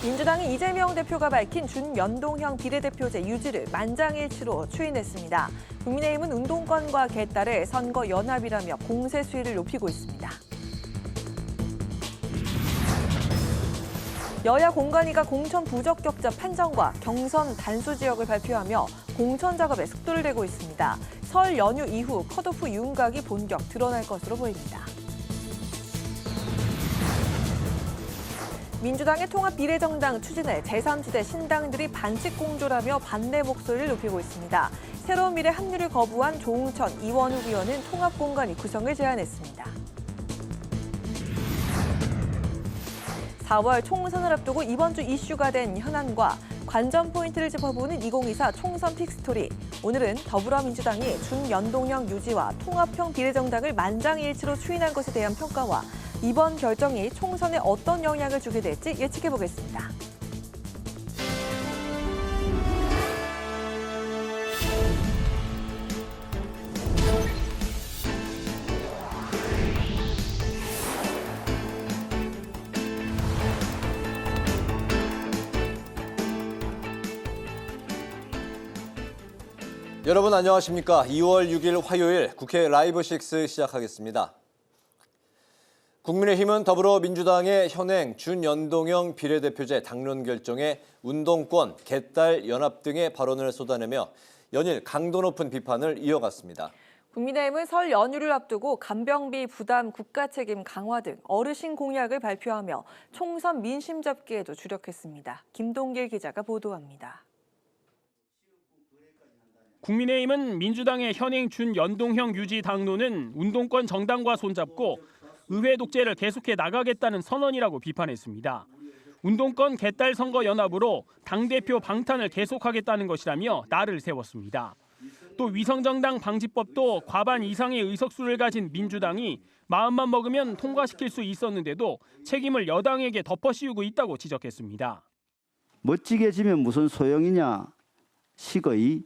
민주당이 이재명 대표가 밝힌 준연동형 비례대표제 유지를 만장일치로 추인했습니다. 국민의힘은 운동권과 개딸의 선거 연합이라며 공세 수위를 높이고 있습니다. 여야 공관위가 공천 부적격자 판정과 경선 단수 지역을 발표하며 공천 작업에 속도를 내고 있습니다. 설 연휴 이후 컷오프 윤곽이 본격 드러날 것으로 보입니다. 민주당의 통합 비례정당 추진에 제3지대 신당들이 반칙공조라며 반대 목소리를 높이고 있습니다. 새로운 미래 합류를 거부한 조응천, 이원욱 의원은 통합공관위 구성을 제안했습니다. 4월 총선을 앞두고 이번 주 이슈가 된 현안과 관전 포인트를 짚어보는 2024 총선 픽스토리. 오늘은 더불어민주당이 준연동형 유지와 통합형 비례정당을 만장일치로 추인한 것에 대한 평가와 이번 결정이 총선에 어떤 영향을 주게 될지 예측해보겠습니다. 여러분 안녕하십니까? 2월 6일 화요일 국회 라이브 6 시작하겠습니다. 국민의힘은 더불어민주당의 현행 준연동형 비례대표제 당론 결정에 운동권, 개딸 연합 등의 발언을 쏟아내며 연일 강도 높은 비판을 이어갔습니다. 국민의힘은 설 연휴를 앞두고 간병비 부담 국가 책임 강화 등 어르신 공약을 발표하며 총선 민심 잡기에도 주력했습니다. 김동길 기자가 보도합니다. 국민의힘은 민주당의 현행 준연동형 유지 당론은 운동권 정당과 손잡고 의회 독재를 계속해 나가겠다는 선언이라고 비판했습니다. 운동권 개딸 선거 연합으로 당대표 방탄을 계속하겠다는 것이라며 날을 세웠습니다. 또 위성정당 방지법도 과반 이상의 의석수를 가진 민주당이 마음만 먹으면 통과시킬 수 있었는데도 책임을 여당에게 덮어씌우고 있다고 지적했습니다. 멋지게 지면 무슨 소용이냐 식의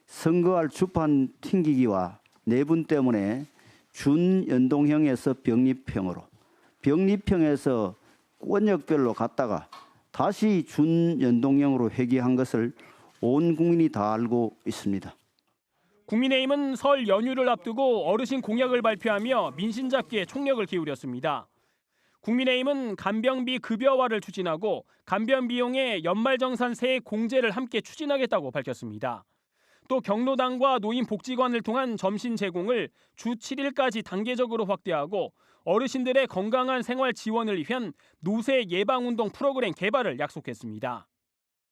선거할 주판 튕기기와 내분 때문에 준연동형에서 병립형으로, 병립형에서 권역별로 갔다가 다시 준연동형으로 회귀한 것을 온 국민이 다 알고 있습니다. 국민의힘은 설 연휴를 앞두고 어르신 공약을 발표하며 민심 잡기에 총력을 기울였습니다. 국민의힘은 간병비 급여화를 추진하고 간병 비용의 연말정산 세액 공제를 함께 추진하겠다고 밝혔습니다. 또 경로당과 노인복지관을 통한 점심 제공을 주 7일까지 단계적으로 확대하고 어르신들의 건강한 생활 지원을 위한 노쇠 예방운동 프로그램 개발을 약속했습니다.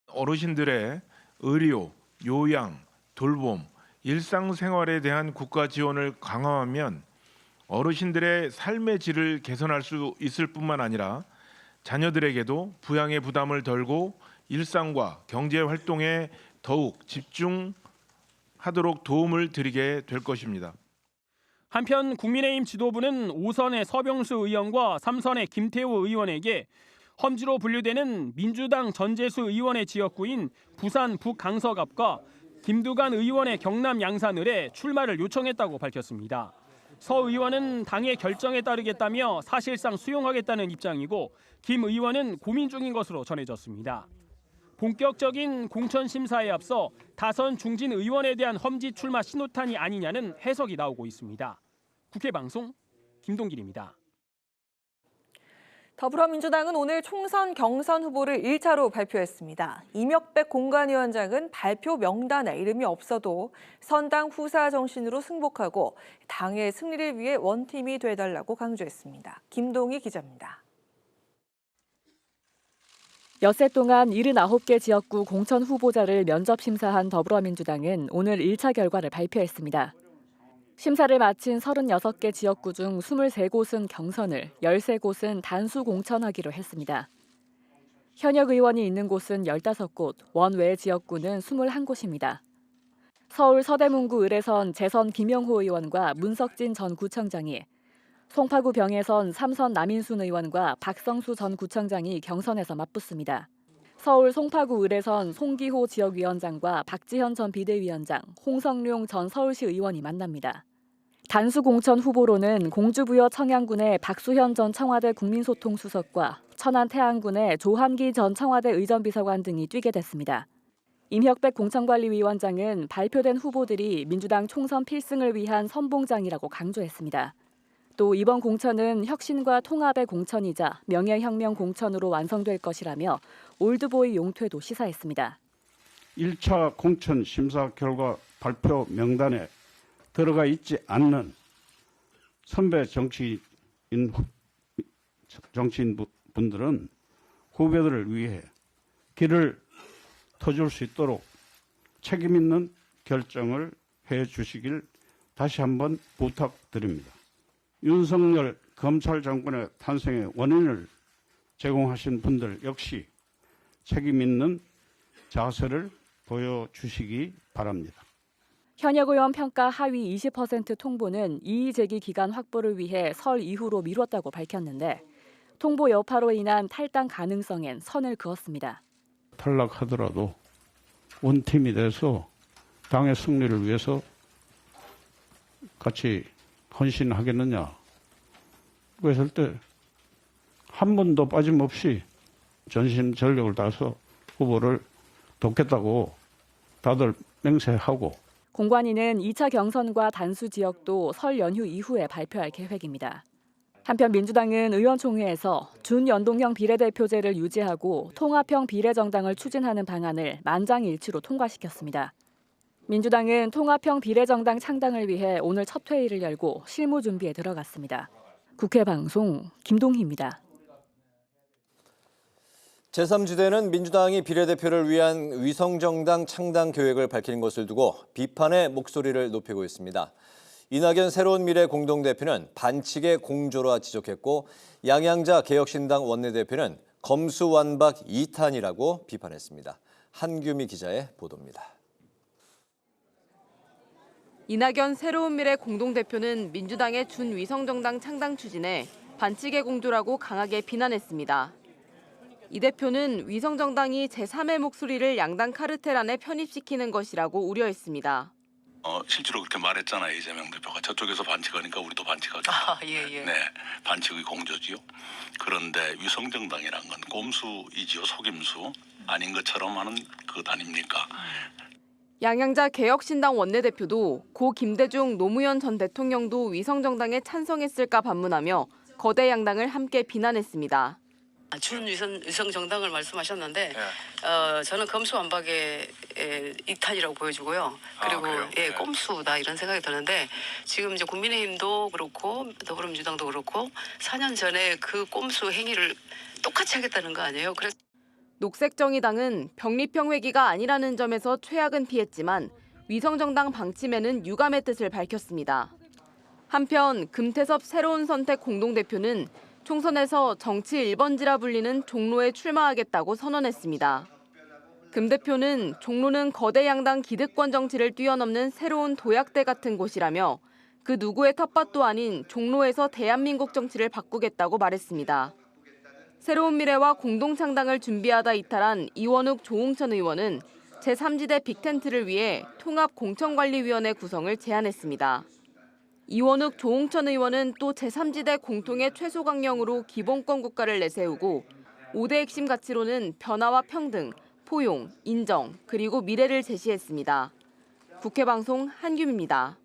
어르신들의 의료, 요양, 돌봄, 일상생활에 대한 국가 지원을 강화하면 어르신들의 삶의 질을 개선할 수 있을 뿐만 아니라 자녀들에게도 부양의 부담을 덜고 일상과 경제 활동에 더욱 집중하도록 도움을 드리게 될 것입니다. 한편 국민의힘 지도부는 5선의 서병수 의원과 3선의 김태호 의원에게 험지로 분류되는 민주당 전재수 의원의 지역구인 부산 북강서갑과 김두관 의원의 경남 양산을에 출마를 요청했다고 밝혔습니다. 서 의원은 당의 결정에 따르겠다며 사실상 수용하겠다는 입장이고 김 의원은 고민 중인 것으로 전해졌습니다. 본격적인 공천 심사에 앞서 다선 중진 의원에 대한 험지 출마 신호탄이 아니냐는 해석이 나오고 있습니다. 국회 방송 김동길입니다. 더불어민주당은 오늘 총선 경선 후보를 1차로 발표했습니다. 이명백 공관위원장은 발표 명단에 이름이 없어도 선당 후사 정신으로 승복하고 당의 승리를 위해 원팀이 돼달라고 강조했습니다. 김동희 기자입니다. 엿새 동안 79개 지역구 공천 후보자를 면접 심사한 더불어민주당은 오늘 1차 결과를 발표했습니다. 심사를 마친 36개 지역구 중 23곳은 경선을, 13곳은 단수 공천하기로 했습니다. 현역 의원이 있는 곳은 15곳, 원외 지역구는 21곳입니다. 서울 서대문구 을에선 재선 김영호 의원과 문석진 전 구청장이, 송파구 병에선 3선 남인순 의원과 박성수 전 구청장이 경선에서 맞붙습니다. 서울 송파구 을에선 송기호 지역위원장과 박지현 전 비대위원장, 홍성룡 전 서울시 의원이 만납니다. 단수 공천 후보로는 공주부여 청양군의 박수현 전 청와대 국민소통수석과 천안 태안군의 조한기 전 청와대 의전비서관 등이 뛰게 됐습니다. 임혁백 공천관리위원장은 발표된 후보들이 민주당 총선 필승을 위한 선봉장이라고 강조했습니다. 또 이번 공천은 혁신과 통합의 공천이자 명예혁명 공천으로 완성될 것이라며 올드보이 용퇴도 시사했습니다. 1차 공천 심사 결과 발표 명단에 들어가 있지 않는 선배 정치인분들은 후배들을 위해 길을 터줄 수 있도록 책임 있는 결정을 해 주시길 다시 한번 부탁드립니다. 윤석열 검찰 정권의 탄생의 원인을 제공하신 분들 역시 책임 있는 자세를 보여주시기 바랍니다. 현역 의원 평가 하위 20% 통보는 이의제기 기간 확보를 위해 설 이후로 미뤘다고 밝혔는데 통보 여파로 인한 탈당 가능성엔 선을 그었습니다. 탈락하더라도 원팀이 돼서 당의 승리를 위해서 같이 헌신하겠느냐. 그랬을 때 한 번도 빠짐없이 전신 전력을 다해서 후보를 돕겠다고 다들 맹세하고. 공관위는 2차 경선과 단수 지역도 설 연휴 이후에 발표할 계획입니다. 한편 민주당은 의원총회에서 준연동형 비례대표제를 유지하고 통합형 비례정당을 추진하는 방안을 만장일치로 통과시켰습니다. 민주당은 통합형 비례정당 창당을 위해 오늘 첫 회의를 열고 실무 준비에 들어갔습니다. 국회 방송 김동희입니다. 제3지대는 민주당이 비례대표를 위한 위성정당 창당 계획을 밝힌 것을 두고 비판의 목소리를 높이고 있습니다. 이낙연 새로운 미래 공동대표는 반칙의 공조라 지적했고 양양자 개혁신당 원내대표는 검수완박 2탄이라고 비판했습니다. 한규미 기자의 보도입니다. 이낙연 새로운 미래 공동대표는 민주당의 준위성정당 창당 추진에 반칙의 공조라고 강하게 비난했습니다. 이 대표는 위성정당이 제3의 목소리를 양당 카르텔 안에 편입시키는 것이라고 우려했습니다. 실제로 그렇게 말했잖아요. 이재명 대표가. 저쪽에서 반칙하니까 우리도 반칙하죠. 예. 네, 반칙의 공조지요. 그런데 위성정당이란 건 꼼수이지요. 속임수 아닌 것처럼 하는 것 아닙니까? 양양자 개혁신당 원내대표도 고 김대중 노무현 전 대통령도 위성정당에 찬성했을까 반문하며 거대 양당을 함께 비난했습니다. 준위성 정당을 말씀하셨는데 저는 검수완박의 2탄이라고 보여주고요. 그리고 꼼수다 이런 생각이 드는데 지금 이제 국민의힘도 그렇고 더불어민주당도 그렇고 4년 전에 그 꼼수 행위를 똑같이 하겠다는 거 아니에요? 그래서 녹색정의당은 병립형 회기가 아니라는 점에서 최악은 피했지만 위성정당 방침에는 유감의 뜻을 밝혔습니다. 한편 금태섭 새로운 선택 공동대표는 총선에서 정치 1번지라 불리는 종로에 출마하겠다고 선언했습니다. 금 대표는 종로는 거대 양당 기득권 정치를 뛰어넘는 새로운 도약대 같은 곳이라며 그 누구의 텃밭도 아닌 종로에서 대한민국 정치를 바꾸겠다고 말했습니다. 새로운 미래와 공동창당을 준비하다 이탈한 이원욱 조홍천 의원은 제3지대 빅텐트를 위해 통합공천관리위원회 구성을 제안했습니다. 이원욱 조홍천 의원은 또 제3지대 공통의 최소 강령으로 기본권 국가를 내세우고 5대 핵심 가치로는 변화와 평등, 포용, 인정, 그리고 미래를 제시했습니다. 국회 방송 한규미입니다.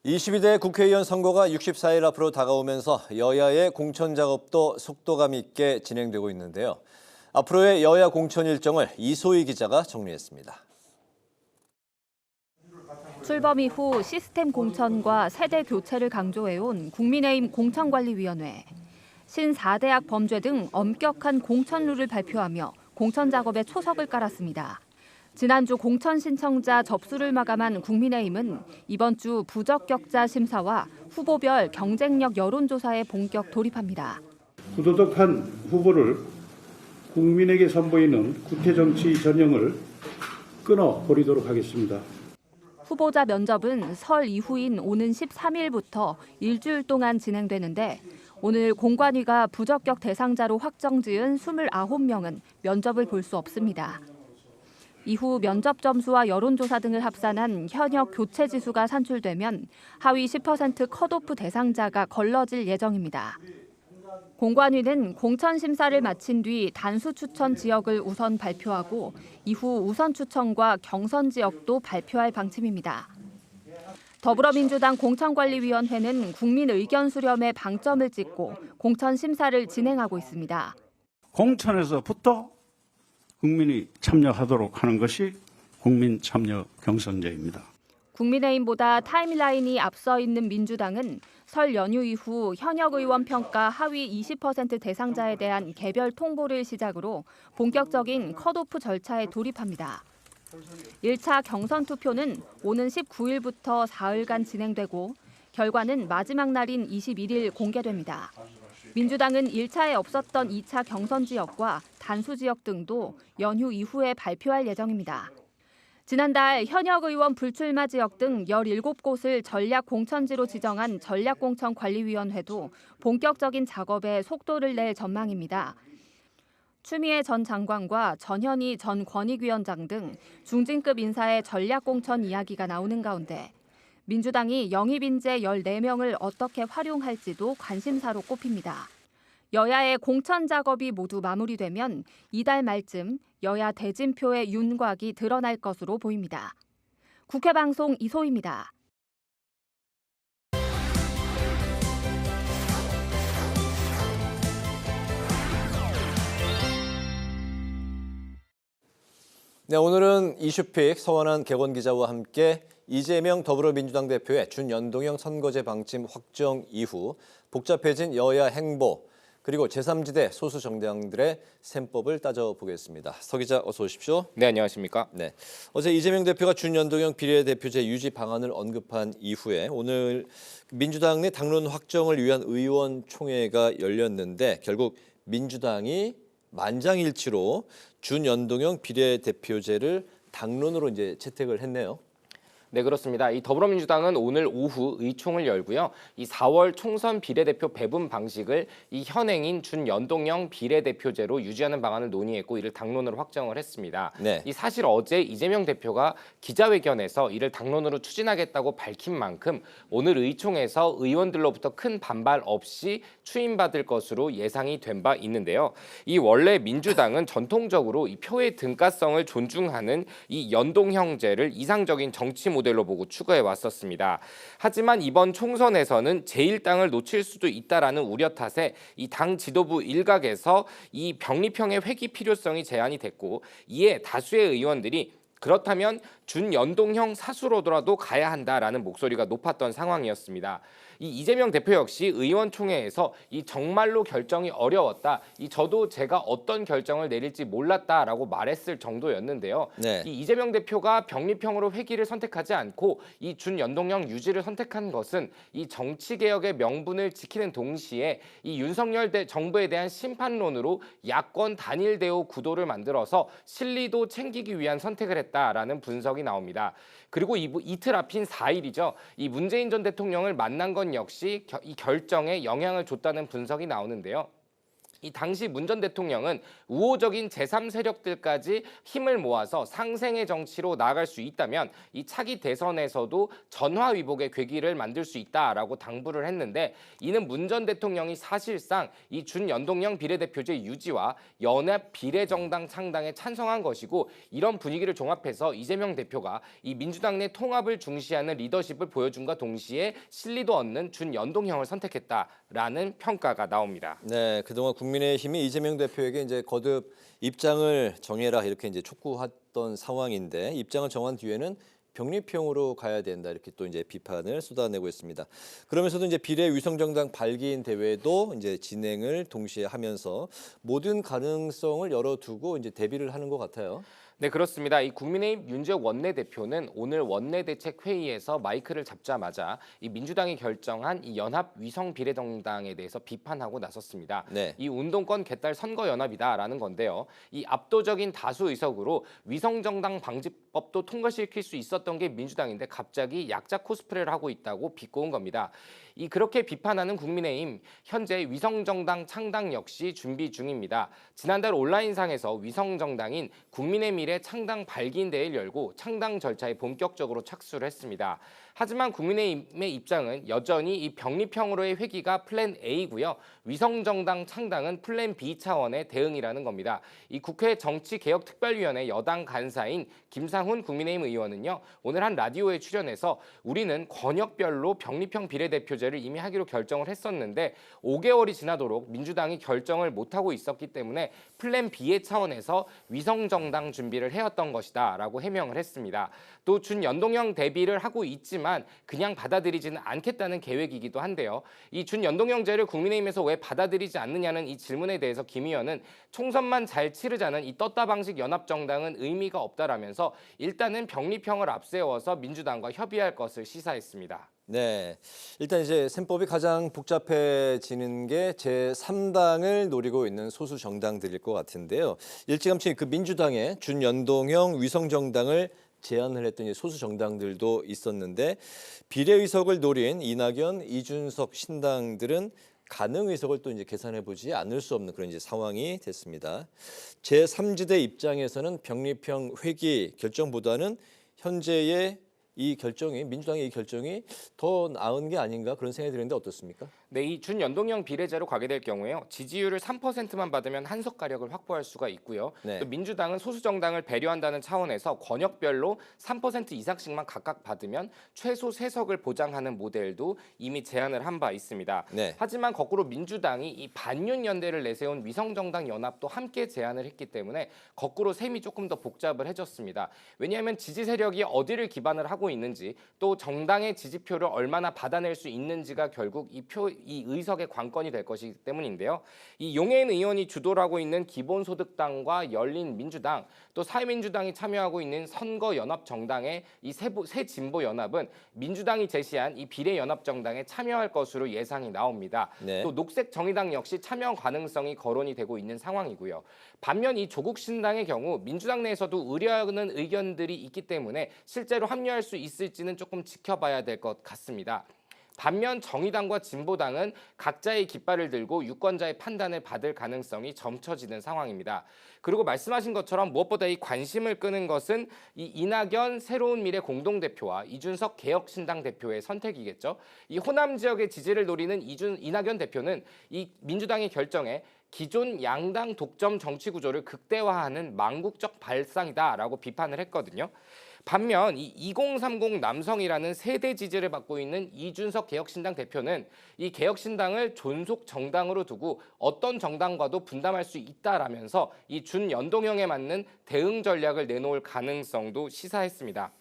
22대 국회의원 선거가 64일 앞으로 다가오면서 여야의 공천 작업도 속도감 있게 진행되고 있는데요. 앞으로의 여야 공천 일정을 이소희 기자가 정리했습니다. 출범 이후 시스템 공천과 세대 교체를 강조해온 국민의힘 공천관리위원회. 신4대학 범죄 등 엄격한 공천 룰을 발표하며 공천 작업에 초석을 깔았습니다. 지난주 공천 신청자 접수를 마감한 국민의힘은 이번 주 부적격자 심사와 후보별 경쟁력 여론조사에 본격 돌입합니다. 부도덕한 후보를 국민에게 선보이는 구태정치 전형을 끊어버리도록 하겠습니다. 후보자 면접은 설 이후인 오는 13일부터 일주일 동안 진행되는데 오늘 공관위가 부적격 대상자로 확정 지은 29명은 면접을 볼 수 없습니다. 이후 면접 점수와 여론조사 등을 합산한 현역 교체 지수가 산출되면 하위 10% 컷오프 대상자가 걸러질 예정입니다. 공관위는 공천 심사를 마친 뒤 단수 추천 지역을 우선 발표하고 이후 우선 추천과 경선 지역도 발표할 방침입니다. 더불어민주당 공천관리위원회는 국민 의견 수렴에 방점을 찍고 공천 심사를 진행하고 있습니다. 공천에서부터 국민이 참여하도록 하는 것이 국민 참여 경선제입니다. 국민의힘보다 타임라인이 앞서 있는 민주당은 설 연휴 이후 현역 의원 평가 하위 20% 대상자에 대한 개별 통보를 시작으로 본격적인 컷오프 절차에 돌입합니다. 1차 경선 투표는 오는 19일부터 사흘간 진행되고 결과는 마지막 날인 21일 공개됩니다. 민주당은 1차에 없었던 2차 경선 지역과 단수 지역 등도 연휴 이후에 발표할 예정입니다. 지난달 현역 의원 불출마 지역 등 17곳을 전략 공천지로 지정한 전략공천관리위원회도 본격적인 작업에 속도를 낼 전망입니다. 추미애 전 장관과 전현희 전 권익위원장 등 중진급 인사의 전략공천 이야기가 나오는 가운데 민주당이 영입 인재 14명을 어떻게 활용할지도 관심사로 꼽힙니다. 여야의 공천 작업이 모두 마무리되면 이달 말쯤 여야 대진표의 윤곽이 드러날 것으로 보입니다. 국회 방송 이소희입니다. 네, 오늘은 이슈픽 서원한 객원 기자와 함께 이재명 더불어민주당 대표의 준연동형 선거제 방침 확정 이후 복잡해진 여야 행보 그리고 제3지대 소수 정당들의 셈법을 따져보겠습니다. 서 기자 어서 오십시오. 네, 안녕하십니까? 네, 어제 이재명 대표가 준연동형 비례대표제 유지 방안을 언급한 이후에 오늘 민주당 내 당론 확정을 위한 의원총회가 열렸는데 결국 민주당이 만장일치로 준연동형 비례대표제를 당론으로 이제 채택을 했네요. 네, 그렇습니다. 이 더불어민주당은 오늘 오후 의총을 열고요. 이 4월 총선 비례대표 배분 방식을 이 현행인 준연동형 비례대표제로 유지하는 방안을 논의했고 이를 당론으로 확정을 했습니다. 네. 이 사실 어제 이재명 대표가 기자회견에서 이를 당론으로 추진하겠다고 밝힌 만큼 오늘 의총에서 의원들로부터 큰 반발 없이 추인받을 것으로 예상이 된 바 있는데요. 이 원래 민주당은 전통적으로 이 표의 등가성을 존중하는 이 연동형제를 이상적인 정치 모델로 보고 추구해 왔었습니다. 하지만 이번 총선에서는 제1당을 놓칠 수도 있다라는 우려 탓에 이 당 지도부 일각에서 이 병립형의 회귀 필요성이 제안이 됐고 이에 다수의 의원들이 그렇다면 준연동형 사수로라도 가야 한다라는 목소리가 높았던 상황이었습니다. 이 이재명 대표 역시 의원총회에서 이 정말로 결정이 어려웠다. 저도 제가 어떤 결정을 내릴지 몰랐다라고 말했을 정도였는데요. 네. 이 이재명 대표가 병립형으로 회귀를 선택하지 않고 이 준연동형 유지를 선택한 것은 이 정치개혁의 명분을 지키는 동시에 이 윤석열 정부에 대한 심판론으로 야권 단일 대우 구도를 만들어서 실리도 챙기기 위한 선택을 했다라는 분석이 나옵니다. 그리고 이틀 앞인 4일이죠. 이 문재인 전 대통령을 만난 건 역시 이 결정에 영향을 줬다는 분석이 나오는데요. 이 당시 문 전 대통령은 우호적인 제3세력들까지 힘을 모아서 상생의 정치로 나아갈 수 있다면 이 차기 대선에서도 전화위복의 괴기를 만들 수 있다라고 당부를 했는데 이는 문 전 대통령이 사실상 이 준연동형 비례대표제 유지와 연합 비례정당 창당에 찬성한 것이고 이런 분위기를 종합해서 이재명 대표가 이 민주당 내 통합을 중시하는 리더십을 보여준과 동시에 실리도 얻는 준연동형을 선택했다라는 평가가 나옵니다. 네, 그동안 국민의힘이 이재명 대표에게 이제 거듭 입장을 정해라 이렇게 이제 촉구했던 상황인데 입장을 정한 뒤에는 병립형으로 가야 된다 이렇게 또 이제 비판을 쏟아내고 있습니다. 그러면서도 이제 비례 위성정당 발기인 대회도 이제 진행을 동시에 하면서 모든 가능성을 열어두고 이제 대비를 하는 것 같아요. 네, 그렇습니다. 이 국민의힘 윤지혁 원내대표는 오늘 원내대책회의에서 마이크를 잡자마자 이 민주당이 결정한 이 연합 위성 비례정당에 대해서 비판하고 나섰습니다. 네. 이 운동권 개딸 선거연합이다라는 건데요. 이 압도적인 다수 의석으로 위성정당 방지법도 통과시킬 수 있었던 게 민주당인데 갑자기 약자 코스프레를 하고 있다고 비꼬은 겁니다. 그렇게 비판하는 국민의힘, 현재 위성정당 창당 역시 준비 중입니다. 지난달 온라인상에서 위성정당인 국민의 미래 창당 발기인대회를 열고 창당 절차에 본격적으로 착수를 했습니다. 하지만 국민의힘의 입장은 여전히 이 병립형으로의 회귀가 플랜 A고요. 위성정당 창당은 플랜 B 차원의 대응이라는 겁니다. 이 국회 정치개혁특별위원회 여당 간사인 김상훈 국민의힘 의원은요. 오늘 한 라디오에 출연해서 우리는 권역별로 병립형 비례대표제를 이미 하기로 결정을 했었는데 5개월이 지나도록 민주당이 결정을 못하고 있었기 때문에 플랜 B의 차원에서 위성정당 준비를 해왔던 것이다 라고 해명을 했습니다. 또 준연동형 대비를 하고 있지만 그냥 받아들이지는 않겠다는 계획이기도 한데요. 이 준연동형제를 국민의힘에서 왜 받아들이지 않느냐는 이 질문에 대해서 김 의원은 총선만 잘 치르자는 이 떴다 방식 연합정당은 의미가 없다라면서 일단은 병립형을 앞세워서 민주당과 협의할 것을 시사했습니다. 네, 일단 이제 셈법이 가장 복잡해지는 게 제3당을 노리고 있는 소수 정당들일 것 같은데요. 일찌감치 그 민주당의 준연동형 위성정당을 제안을 했던 소수 정당들도 있었는데 비례 의석을 노린 이낙연, 이준석 신당들은 가능 의석을 또 이제 계산해 보지 않을 수 없는 그런 이제 상황이 됐습니다. 제3지대 입장에서는 병립형 회귀 결정보다는 현재의 이 결정이 민주당의 이 결정이 더 나은 게 아닌가 그런 생각이 드는데 어떻습니까? 네, 이 준연동형 비례제로 가게 될 경우에요. 지지율을 3%만 받으면 한석 가력을 확보할 수가 있고요. 네. 또 민주당은 소수 정당을 배려한다는 차원에서 권역별로 3% 이상씩만 각각 받으면 최소 3석을 보장하는 모델도 이미 제안을 한 바 있습니다. 네. 하지만 거꾸로 민주당이 이 반윤 연대를 내세운 위성정당 연합도 함께 제안을 했기 때문에 거꾸로 셈이 조금 더 복잡해졌습니다. 왜냐하면 지지 세력이 어디를 기반을 하고 있는지 또 정당의 지지표를 얼마나 받아낼 수 있는지가 결국 이 의석의 관건이 될 것이기 때문인데요. 이 용해인 의원이 주도를 하고 있는 기본소득당과 열린민주당 또 사회민주당이 참여하고 있는 선거연합정당의 이 새 진보연합은 민주당이 제시한 이 비례연합정당에 참여할 것으로 예상이 나옵니다. 네. 또 녹색정의당 역시 참여 가능성이 거론이 되고 있는 상황이고요. 반면 이 조국신당의 경우 민주당 내에서도 우려하는 의견들이 있기 때문에 실제로 합류할 수 있을지는 조금 지켜봐야 될 것 같습니다. 반면 정의당과 진보당은 각자의 깃발을 들고 유권자의 판단을 받을 가능성이 점쳐지는 상황입니다. 그리고 말씀하신 것처럼 무엇보다 이 관심을 끄는 것은 이 이낙연 새로운 미래 공동대표와 이준석 개혁신당 대표의 선택이겠죠. 이 호남 지역의 지지를 노리는 이낙연 대표는 이 민주당의 결정에 기존 양당 독점 정치 구조를 극대화하는 망국적 발상이다라고 비판을 했거든요. 반면 이 2030 남성이라는 세대 지지를 받고 있는 이준석 개혁신당 대표는 이 개혁신당을 존속 정당으로 두고 어떤 정당과도 분담할 수 있다라면서 이 준연동형에 맞는 대응 전략을 내놓을 가능성도 시사했습니다.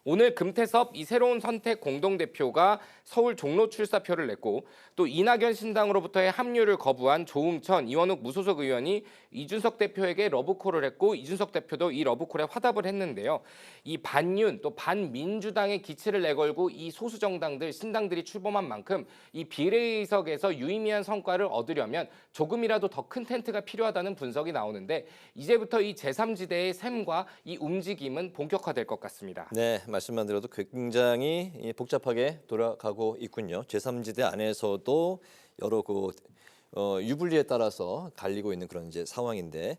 오늘 금태섭 이 새로운 선택 공동대표가 서울 종로 출사표를 냈고 또 이낙연 신당으로부터의 합류를 거부한 조응천, 이원욱 무소속 의원이 이준석 대표에게 러브콜을 했고 이준석 대표도 이 러브콜에 화답을 했는데요. 이 반윤 또 반민주당의 기치를 내걸고 이 소수 정당들 신당들이 출범한 만큼 이 비례의석에서 유의미한 성과를 얻으려면 조금이라도 더 큰 텐트가 필요하다는 분석이 나오는데 이제부터 이 제3지대의 셈과 이 움직임은 본격화될 것 같습니다. 네, 말씀만 들어도 굉장히 복잡하게 돌아가고 있군요. 제3지대 안에서도 여러 유불리에 따라서 갈리고 있는 그런 이제 상황인데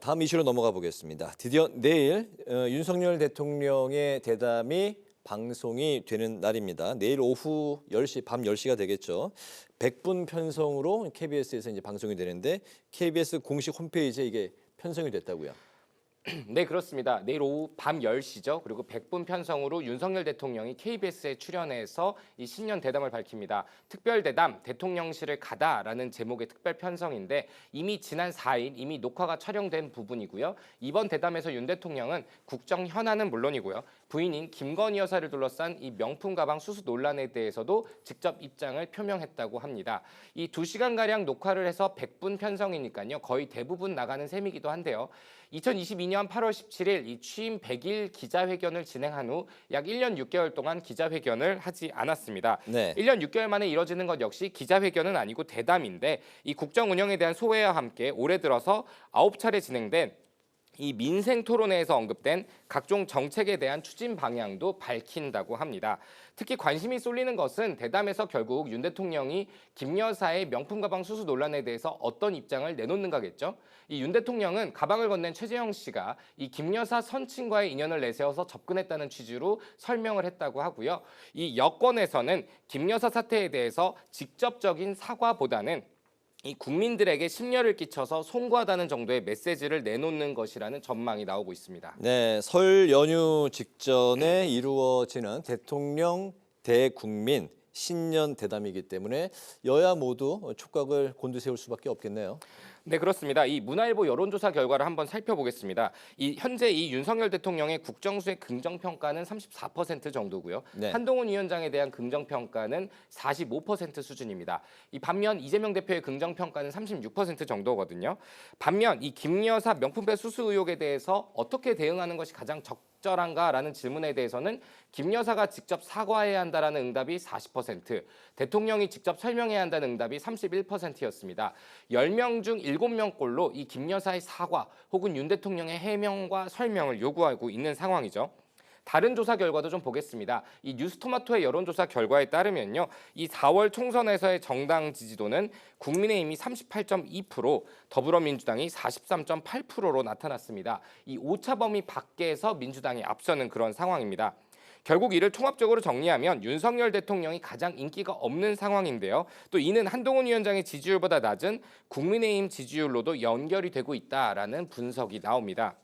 다음 이슈로 넘어가 보겠습니다. 드디어 내일 윤석열 대통령의 대담이 방송이 되는 날입니다. 내일 오후 10시, 밤 10시가 되겠죠. 100분 편성으로 KBS에서 이제 방송이 되는데 KBS 공식 홈페이지에 이게 편성이 됐다고요. 네, 그렇습니다. 내일 오후 밤 10시죠. 그리고 100분 편성으로 윤석열 대통령이 KBS에 출연해서 이 신년 대담을 밝힙니다. 특별 대담, 대통령실을 가다라는 제목의 특별 편성인데 이미 지난 4일 이미 녹화가 촬영된 부분이고요. 이번 대담에서 윤 대통령은 국정 현안은 물론이고요. 부인인 김건희 여사를 둘러싼 이 명품 가방 수수 논란에 대해서도 직접 입장을 표명했다고 합니다. 이 2시간가량 녹화를 해서 100분 편성이니까요. 거의 대부분 나가는 셈이기도 한데요. 2022년 8월 17일 이 취임 100일 기자회견을 진행한 후 약 1년 6개월 동안 기자회견을 하지 않았습니다. 네. 1년 6개월 만에 이뤄지는 것 역시 기자회견은 아니고 대담인데 이 국정 운영에 대한 소회와 함께 올해 들어서 9차례 진행된 이 민생 토론회에서 언급된 각종 정책에 대한 추진 방향도 밝힌다고 합니다. 특히 관심이 쏠리는 것은 대담에서 결국 윤 대통령이 김 여사의 명품 가방 수수 논란에 대해서 어떤 입장을 내놓는가겠죠. 이 윤 대통령은 가방을 건넨 최재형 씨가 이 김 여사 선친과의 인연을 내세워서 접근했다는 취지로 설명을 했다고 하고요. 이 여권에서는 김 여사 사태에 대해서 직접적인 사과보다는 이 국민들에게 심려를 끼쳐서 송구하다는 정도의 메시지를 내놓는 것이라는 전망이 나오고 있습니다. 네, 설 연휴 직전에 이루어지는 대통령 대국민 신년 대담이기 때문에 여야 모두 촉각을 곤두세울 수밖에 없겠네요. 네, 그렇습니다. 이 문화일보 여론조사 결과를 한번 살펴보겠습니다. 현재 이 윤석열 대통령의 국정수의 긍정평가는 34% 정도고요. 네. 한동훈 위원장에 대한 긍정평가는 45% 수준입니다. 이 반면 이재명 대표의 긍정평가는 36% 정도거든요. 반면 이 김 여사 명품백 수수 의혹에 대해서 어떻게 대응하는 것이 가장 적절한가라는 질문에 대해서는 김 여사가 직접 사과해야 한다라는 응답이 40%, 대통령이 직접 설명해야 한다는 응답이 31%였습니다. 10명 중 7명꼴로 이 김 여사의 사과 혹은 윤 대통령의 해명과 설명을 요구하고 있는 상황이죠. 다른 조사 결과도 좀 보겠습니다. 이 뉴스토마토의 여론조사 결과에 따르면요, 이 4월 총선에서의 정당 지지도는 국민의힘이 38.2%, 더불어민주당이 43.8%로 나타났습니다. 이 오차범위 밖에서 민주당이 앞서는 그런 상황입니다. 결국 이를 통합적으로 정리하면 윤석열 대통령이 가장 인기가 없는 상황인데요. 또 이는 한동훈 위원장의 지지율보다 낮은 국민의힘 지지율로도 연결이 되고 있다라는 분석이 나옵니다.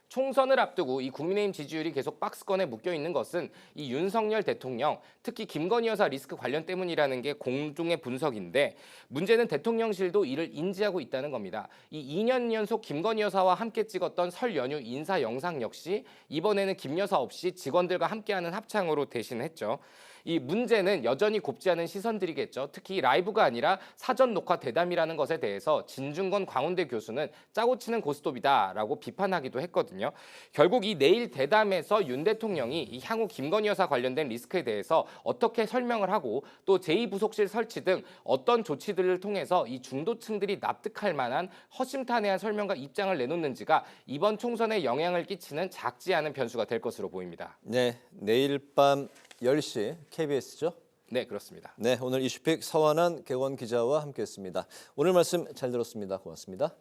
총선을 앞두고 이 국민의힘 지지율이 계속 박스권에 묶여 있는 것은 이 윤석열 대통령, 특히 김건희 여사 리스크 관련 때문이라는 게 공중의 분석인데, 문제는 대통령실도 이를 인지하고 있다는 겁니다. 이 2년 연속 김건희 여사와 함께 찍었던 설 연휴 인사 영상 역시 이번에는 김 여사 없이 직원들과 함께하는 합창으로 대신했죠. 이 문제는 여전히 곱지 않은 시선들이겠죠. 특히 라이브가 아니라 사전 녹화 대담이라는 것에 대해서 진중권 광운대 교수는 짜고 치는 고스톱이다라고 비판하기도 했거든요. 결국 이 내일 대담에서 윤 대통령이 이 향후 김건희 여사 관련된 리스크에 대해서 어떻게 설명을 하고 또 제2부속실 설치 등 어떤 조치들을 통해서 이 중도층들이 납득할 만한 허심탄회한 설명과 입장을 내놓는지가 이번 총선에 영향을 끼치는 작지 않은 변수가 될 것으로 보입니다. 네, 내일 밤 10시 KBS죠? 네, 그렇습니다. 네, 오늘 이슈픽 서완한 개원 기자와 함께했습니다. 오늘 말씀 잘 들었습니다. 고맙습니다.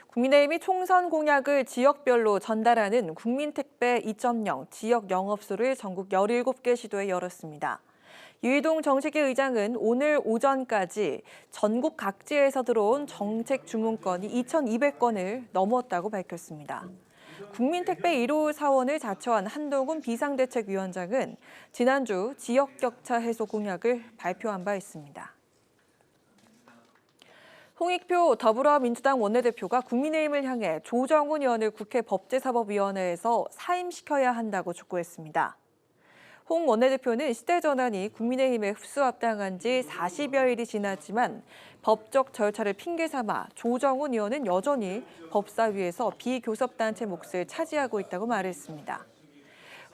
국민의힘이 총선 공약을 지역별로 전달하는 국민택배 2.0 지역 영업소를 전국 17개 시도에 열었습니다. 유이동 정책위 의장은 오늘 오전까지 전국 각지에서 들어온 정책 주문건이 2,200건을 넘었다고 밝혔습니다. 국민택배 1호 사원을 자처한 한동훈 비상대책위원장은 지난주 지역 격차 해소 공약을 발표한 바 있습니다. 홍익표 더불어민주당 원내대표가 국민의힘을 향해 조정훈 의원을 국회 법제사법위원회에서 사임시켜야 한다고 촉구했습니다. 홍 원내대표는 시대 전환이 국민의힘에 흡수합당한 지 40여일이 지났지만 법적 절차를 핑계 삼아 조정훈 의원은 여전히 법사위에서 비교섭단체 몫을 차지하고 있다고 말했습니다.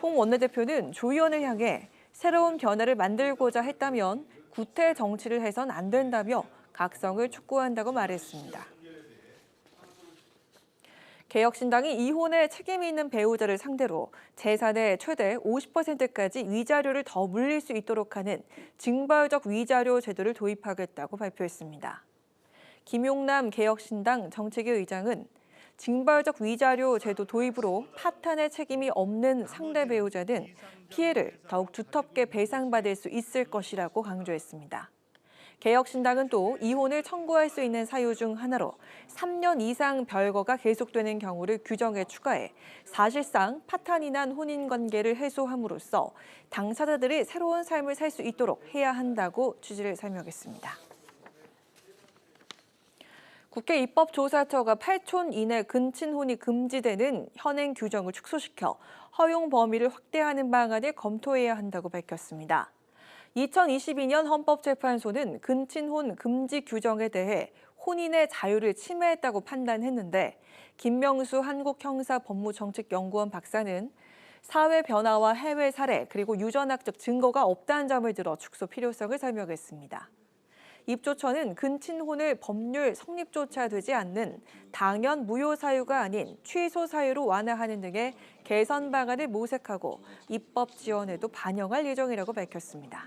홍 원내대표는 조 의원을 향해 새로운 변화를 만들고자 했다면 구태 정치를 해선 안 된다며 각성을 촉구한다고 말했습니다. 개혁신당이 이혼에 책임이 있는 배우자를 상대로 재산의 최대 50%까지 위자료를 더 물릴 수 있도록 하는 징벌적 위자료 제도를 도입하겠다고 발표했습니다. 김용남 개혁신당 정책위 의장은 징벌적 위자료 제도 도입으로 파탄의 책임이 없는 상대 배우자는 피해를 더욱 두텁게 배상받을 수 있을 것이라고 강조했습니다. 개혁신당은 또 이혼을 청구할 수 있는 사유 중 하나로 3년 이상 별거가 계속되는 경우를 규정에 추가해 사실상 파탄이 난 혼인관계를 해소함으로써 당사자들이 새로운 삶을 살 수 있도록 해야 한다고 취지를 설명했습니다. 국회 입법조사처가 8촌 이내 근친혼이 금지되는 현행 규정을 축소시켜 허용 범위를 확대하는 방안을 검토해야 한다고 밝혔습니다. 2022년 헌법재판소는 근친혼 금지 규정에 대해 혼인의 자유를 침해했다고 판단했는데 김명수 한국형사법무정책연구원 박사는 사회 변화와 해외 사례 그리고 유전학적 증거가 없다는 점을 들어 축소 필요성을 설명했습니다. 입조처는 근친혼을 법률 성립조차 되지 않는 당연 무효 사유가 아닌 취소 사유로 완화하는 등의 개선 방안을 모색하고 입법 지원에도 반영할 예정이라고 밝혔습니다.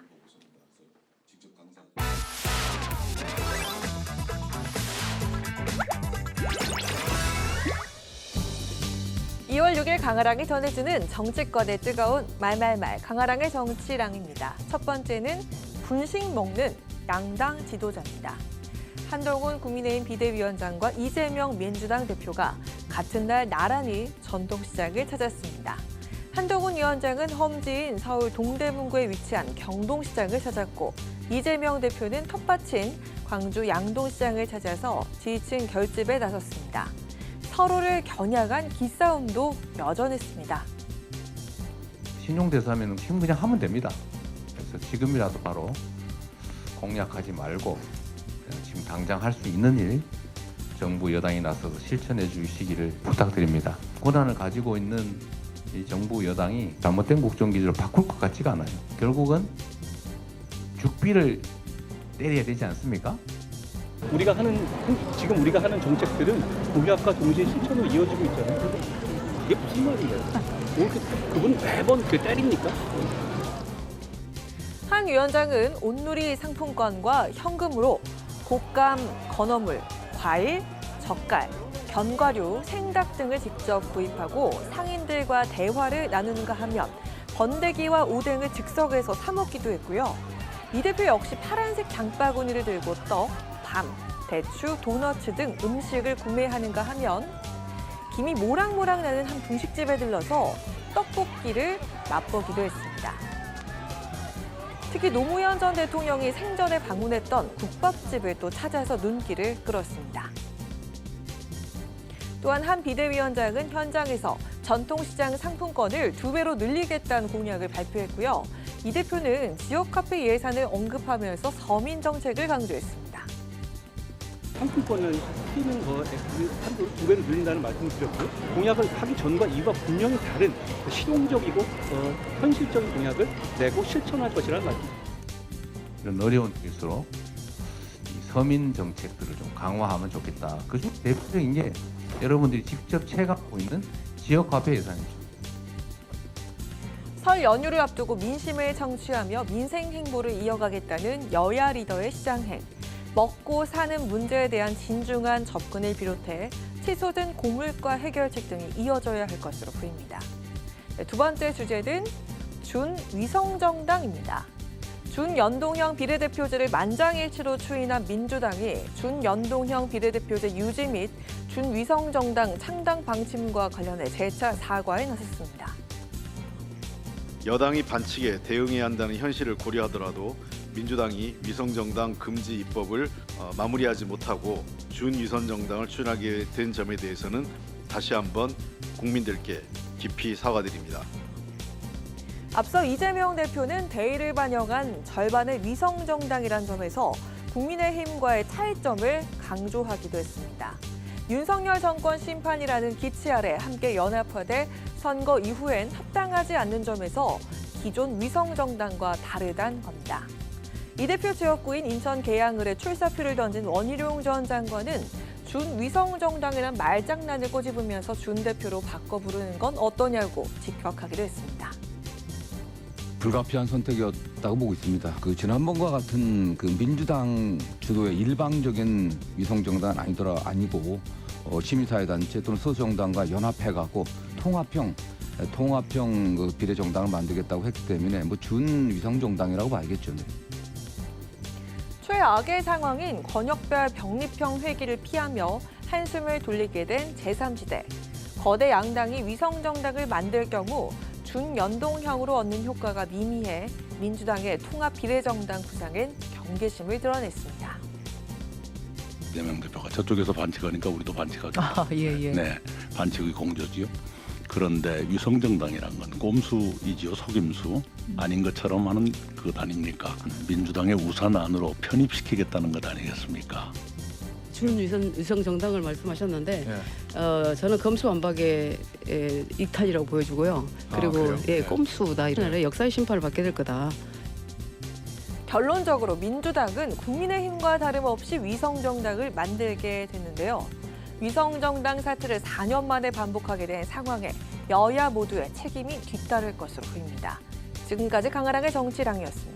(2월 6일) 강아랑이 전해주는 정치권의 뜨거운 말말말 강아랑의 정치랑입니다. 첫 번째는 분식 먹는 양당 지도자입니다. 한동훈 국민의힘 비대위원장과 이재명 민주당 대표가 같은 날 나란히 전통시장을 찾았습니다. 한동훈 위원장은 험지인 서울 동대문구에 위치한 경동시장을 찾았고 이재명 대표는 텃밭인 광주 양동시장을 찾아서 지지층 결집에 나섰습니다. 서로를 겨냥한 기싸움도 여전했습니다. 신용대사면 지금 그냥 하면 됩니다. 그래서 지금이라도 바로 공약하지 말고 지금 당장 할 수 있는 일 정부 여당이 나서서 실천해 주시기를 부탁드립니다. 권한을 가지고 있는 이 정부 여당이 잘못된 국정기조를 바꿀 것 같지가 않아요. 결국은 죽비를 때려야 되지 않습니까? 지금 우리가 하는 정책들은 공약과 동시에 실천으로 이어지고 있잖아요. 이게 무슨 말이에요? 그분 매번 때립니까? 한 위원장은 온누리 상품권과 현금으로 곶감, 건어물, 과일, 젓갈, 견과류, 생닭 등을 직접 구입하고 상인들과 대화를 나누는가 하면 번데기와 오뎅을 즉석에서 사 먹기도 했고요. 이 대표 역시 파란색 장바구니를 들고 떡, 밤, 대추, 도너츠 등 음식을 구매하는가 하면 김이 모락모락 나는 한 분식집에 들러서 떡볶이를 맛보기도 했습니다. 특히 노무현 전 대통령이 생전에 방문했던 국밥집을 또 찾아서 눈길을 끌었습니다. 또한 한 비대위원장은 현장에서 전통시장 상품권을 2배로 늘리겠다는 공약을 발표했고요. 이 대표는 지역 카페 예산을 언급하면서 서민 정책을 강조했습니다. 상품권을 쓰는 거 2배로 늘린다는 말씀을 드렸고요. 공약을 하기 전과 이후가 분명히 다른 실용적이고 현실적인 공약을 내고 실천할 것이라는 말씀입니다. 이런 어려운 때일수록 이 서민 정책들을 좀 강화하면 좋겠다. 그중 대표적인 게 여러분들이 직접 체감하고 있는 지역 화폐 예산이죠. 설 연휴를 앞두고 민심을 청취하며 민생 행보를 이어가겠다는 여야 리더의 시장행. 먹고 사는 문제에 대한 진중한 접근을 비롯해 치솟은 고물가 해결책 등이 이어져야 할 것으로 보입니다. 두 번째 주제는 준위성정당입니다. 준연동형 비례대표제를 만장일치로 추인한 민주당이 준연동형 비례대표제 유지 및 준위성정당 창당 방침과 관련해 재차 사과에 나섰습니다. 여당이 반칙에 대응해야 한다는 현실을 고려하더라도 민주당이 위성정당 금지 입법을 마무리하지 못하고 준위성정당을 추진하게 된 점에 대해서는 다시 한번 국민들께 깊이 사과드립니다. 앞서 이재명 대표는 대의를 반영한 절반의 위성정당이란 점에서 국민의힘과의 차이점을 강조하기도 했습니다. 윤석열 정권 심판이라는 기치 아래 함께 연합화돼 선거 이후엔 합당하지 않는 점에서 기존 위성정당과 다르다는 겁니다. 이 대표 지역구인 인천 계양을에 출사표를 던진 원희룡 전 장관은 준위성정당이란 말장난을 꼬집으면서 준 대표로 바꿔 부르는 건 어떠냐고 직격하기도 했습니다. 불가피한 선택이었다고 보고 있습니다. 지난번과 같은 민주당 주도의 일방적인 위성정당은 아니고 시민사회단체 또는 소수정당과 연합해갖고 통합형 비례정당을 만들겠다고 했기 때문에 준위성정당이라고 봐야겠죠. 네. 최악의 상황인 권역별 병립형 회기를 피하며 한숨을 돌리게 된 제3지대. 거대 양당이 위성정당을 만들 경우 준연동형으로 얻는 효과가 미미해 민주당의 통합 비례정당 구상엔 경계심을 드러냈습니다. 이재명 대표가 저쪽에서 반칙하니까 우리도 반칙하겠다. 네, 반칙의 공조지요. 그런데 위성정당이란 건 꼼수이지요, 속임수. 아닌 것처럼 하는 것 아닙니까? 민주당의 우산 안으로 편입시키겠다는 것 아니겠습니까? 준위성 정당을 말씀하셨는데 저는 검수완박의 이탈이라고 보여주고요. 그리고 꼼수다 이런 역사의 심판을 받게 될 거다. 결론적으로 민주당은 국민의힘과 다름없이 위성정당을 만들게 됐는데요. 위성정당 사태를 4년 만에 반복하게 된 상황에 여야 모두의 책임이 뒤따를 것으로 보입니다. 지금까지 강아랑의 정치랑이었습니다.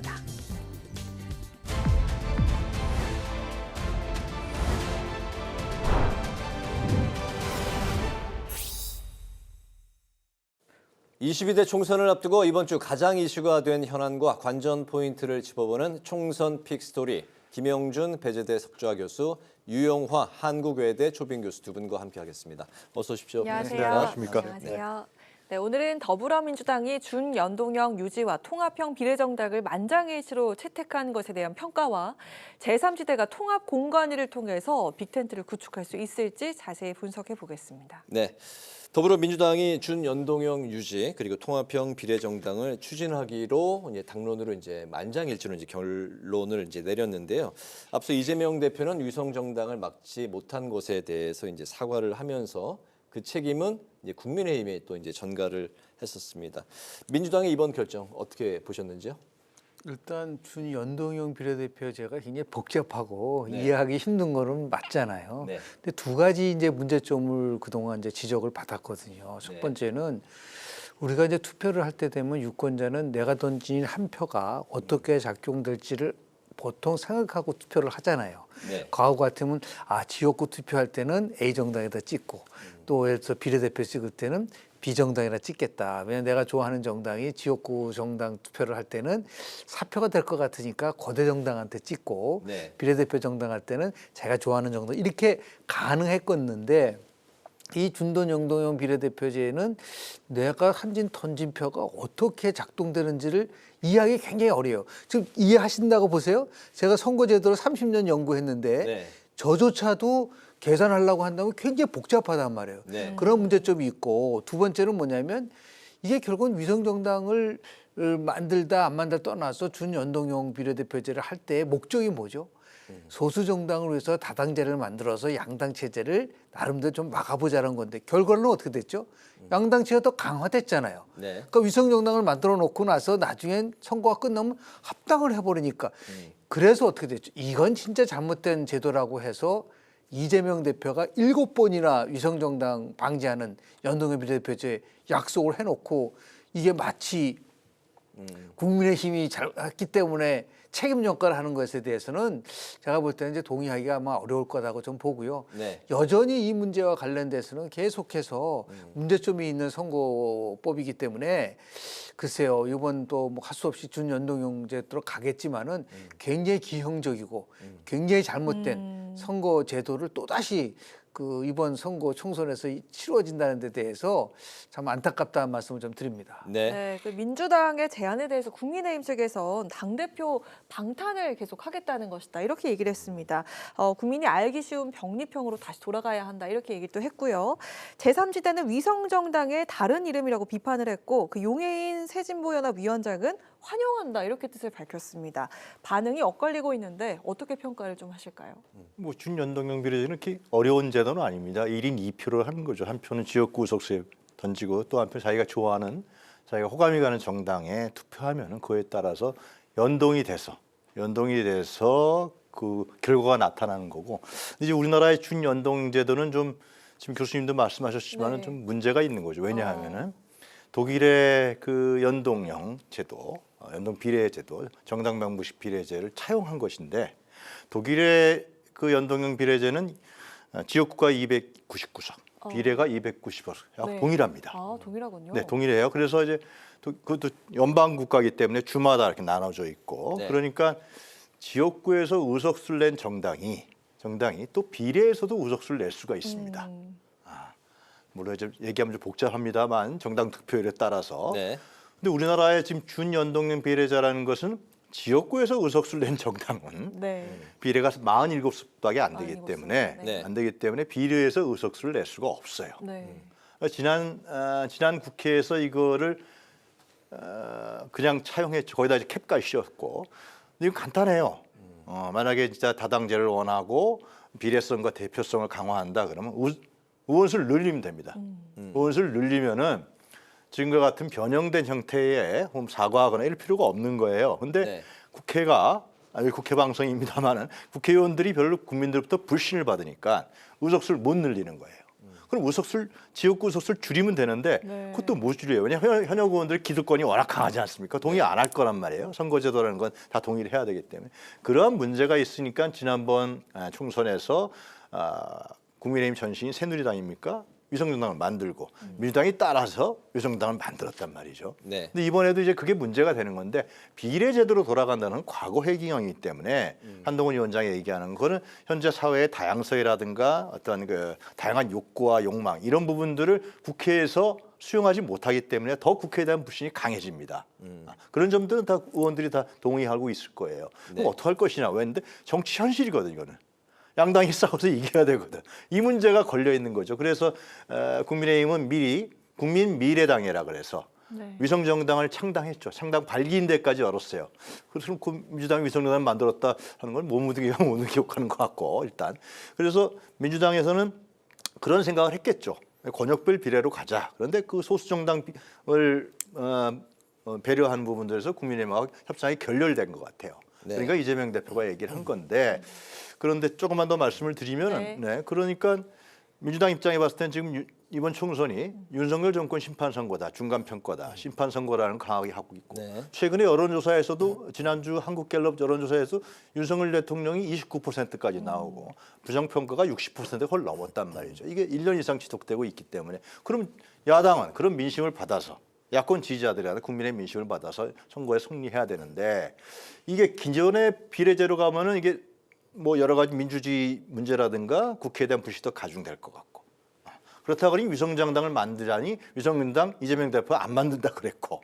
(22대) 총선을 앞두고 이번 주 가장 이슈가 된 현안과 관전 포인트를 짚어보는 총선 픽스토리. 김영준 배재대 석좌 교수, 유영화 한국외대 초빙 교수 두 분과 함께하겠습니다. 어서 오십시오. 안녕하세요. 안녕하십니까. 안녕하세요. 네, 오늘은 더불어민주당이 준연동형 유지와 통합형 비례정당을 만장일치로 채택한 것에 대한 평가와 제3지대가 통합 공관위를 통해서 빅텐트를 구축할 수 있을지 자세히 분석해 보겠습니다. 네. 더불어민주당이 준연동형 유지 그리고 통합형 비례정당을 추진하기로 당론으로 만장일치로 결론을 내렸는데요. 앞서 이재명 대표는 위성정당을 막지 못한 것에 대해서 사과를 하면서 그 책임은 국민의힘에 또 전가를 했었습니다. 민주당의 이번 결정 어떻게 보셨는지요? 일단 준연동형 비례대표제가 굉장히 복잡하고 이해하기 힘든 거는 맞잖아요. 근데 두 가지 문제점을 그동안 지적을 받았거든요. 첫 번째는 우리가 투표를 할 때 되면 유권자는 내가 던진 한 표가 어떻게 작용될지를 보통 생각하고 투표를 하잖아요. 과거 같으면 지역구 투표할 때는 A 정당에다 찍고 또 그래서 비례대표 찍을 때는 B 정당이나 찍겠다. 왜냐하면 내가 좋아하는 정당이 지역구 정당 투표를 할 때는 사표가 될 것 같으니까 거대 정당한테 찍고 비례대표 정당 할 때는 제가 좋아하는 정당 이렇게 가능했었는데 이 준연동형 비례대표제는 내가 던진 표가 어떻게 작동되는지를 이해하기 굉장히 어려워요. 지금 이해하신다고 보세요. 제가 선거제도를 30년 연구했는데 저조차도 계산하려고 한다면 굉장히 복잡하단 말이에요. 그런 문제점이 있고 두 번째는 뭐냐면 이게 결국은 위성정당을 만들다 안 만들다 떠나서 준연동형 비례대표제를 할 때 목적이 뭐죠? 소수 정당을 위해서 다당제를 만들어서 양당 체제를 나름대로 좀 막아보자는 건데 결과는 어떻게 됐죠? 양당 체제가 더 강화됐잖아요. 그러니까 위성 정당을 만들어 놓고 나서 나중엔 선거가 끝나면 합당을 해버리니까 그래서 어떻게 됐죠? 이건 진짜 잘못된 제도라고 해서 이재명 대표가 7번이나 위성 정당 방지하는 연동형 비례대표제 약속을 해놓고 이게 마치 국민의힘이 잘했기 때문에 책임 전가를 하는 것에 대해서는 제가 볼 때는 동의하기가 아마 어려울 거라고 좀 보고요. 여전히 이 문제와 관련돼서는 계속해서 문제점이 있는 선거법이기 때문에 글쎄요, 이번 또 할 수 없이 준연동형제도로 가겠지만은 굉장히 기형적이고 굉장히 잘못된 선거 제도를 또다시 이번 선거 총선에서 치러진다는 데 대해서 참 안타깝다는 말씀을 좀 드립니다. 그 민주당의 제안에 대해서 국민의힘 측에선 당대표 방탄을 계속 하겠다는 것이다. 이렇게 얘기를 했습니다. 국민이 알기 쉬운 병립형으로 다시 돌아가야 한다. 이렇게 얘기도 했고요. 제3지대는 위성정당의 다른 이름이라고 비판을 했고 그 용해인 새진보연합 위원장은 환영한다. 이렇게 뜻을 밝혔습니다. 반응이 엇갈리고 있는데 어떻게 평가를 좀 하실까요? 준연동형 비례제는 이렇게 어려운 제도는 아닙니다. 1인 2표를 하는 거죠. 한 표는 지역구 의석수에 던지고 또 한 표 자기가 좋아하는 자기가 호감이 가는 정당에 투표하면 그에 따라서 연동이 돼서 그 결과가 나타나는 거고 이제 우리나라의 준연동 제도는 좀 지금 교수님도 말씀하셨지만은 좀 문제가 있는 거죠. 왜냐하면은 독일의 그 연동형 제도, 연동 비례제도, 정당 명부식 비례제를 차용한 것인데 독일의 그 연동형 비례제는 지역구가 299석, 비례가 290석, 동일합니다. 동일하군요. 네, 동일해요. 그래서 이제 그것도 연방 국가이기 때문에 주마다 이렇게 나눠져 있고 그러니까 지역구에서 의석수를 낸 정당이 또 비례에서도 의석수를 낼 수가 있습니다. 물론 이제 얘기하면 좀 복잡합니다만 정당 득표율에 따라서. 근데 우리나라의 지금 준연동형 비례제라는 것은 지역구에서 의석수를 낸 정당은 비례가 47석밖에 안 되기 때문에 비례에서 의석수를 낼 수가 없어요. 지난 국회에서 이거를 그냥 차용했죠. 거기다 이제 캡까지 씌웠고. 근데 이건 간단해요. 만약에 진짜 다당제를 원하고 비례성과 대표성을 강화한다 그러면 의원수를 늘리면 됩니다. 의원수를 늘리면은 지금과 같은 변형된 형태의 사과하거나 이럴 필요가 없는 거예요. 근데 국회가 국회 방송입니다만은 국회의원들이 별로 국민들부터 불신을 받으니까 의석수를 못 늘리는 거예요. 그럼 지역구 의석수를 줄이면 되는데 그것도 못 줄여요. 왜냐하면 현역 의원들의 기득권이 워낙 강하지 않습니까? 동의 안 할 거란 말이에요. 선거제도라는 건 다 동의를 해야 되기 때문에. 그러한 문제가 있으니까 지난번 총선에서 국민의힘 전신이 새누리당입니까? 위성정당을 만들고 민주당이 따라서 위성정당을 만들었단 말이죠. 근데 이번에도 이제 그게 문제가 되는 건데 비례제도로 돌아간다는 과거 회기형이기 때문에 한동훈 위원장이 얘기하는 거는 현재 사회의 다양성이라든가 어떤 그 다양한 욕구와 욕망 이런 부분들을 국회에서 수용하지 못하기 때문에 더 국회에 대한 불신이 강해집니다. 그런 점들은 다 의원들이 다 동의하고 있을 거예요. 그럼 어떻게 할 것이냐? 왜냐하면 정치 현실이거든요, 이거는. 양당이 싸워서 이겨야 되거든. 이 문제가 걸려 있는 거죠. 그래서 국민의힘은 미리 국민미래당이라 그래서 위성정당을 창당했죠. 창당 발기인 데까지 열었어요. 그래서 민주당이 위성정당을 만들었다 하는 걸 못 기억하는 것 같고 일단. 그래서 민주당에서는 그런 생각을 했겠죠. 권역별 비례로 가자. 그런데 그 소수정당을 배려하는 부분들에서 국민의힘하고 협상이 결렬된 것 같아요. 그러니까 이재명 대표가 얘기를 한 건데 그런데 조금만 더 말씀을 드리면 그러니까 민주당 입장에 봤을 때는 지금 이번 총선이 윤석열 정권 심판 선거다, 중간 평가다, 심판 선거라는 강하게 하고 있고 최근에 여론조사에서도 지난주 한국갤럽 여론조사에서 윤석열 대통령이 29%까지 나오고 부정 평가가 60%를 넘었단 말이죠. 이게 1년 이상 지속되고 있기 때문에 그럼 야당은 그런 민심을 받아서 야권 지지자들이나 국민의 민심을 받아서 선거에 승리해야 되는데 이게 기존의 비례제로 가면은 이게 뭐 여러 가지 민주주의 문제라든가 국회에 대한 불신이 더 가중될 것 같고 그렇다고 하니 위성정당을 만들자니 위성정당 이재명 대표가 안 만든다 그랬고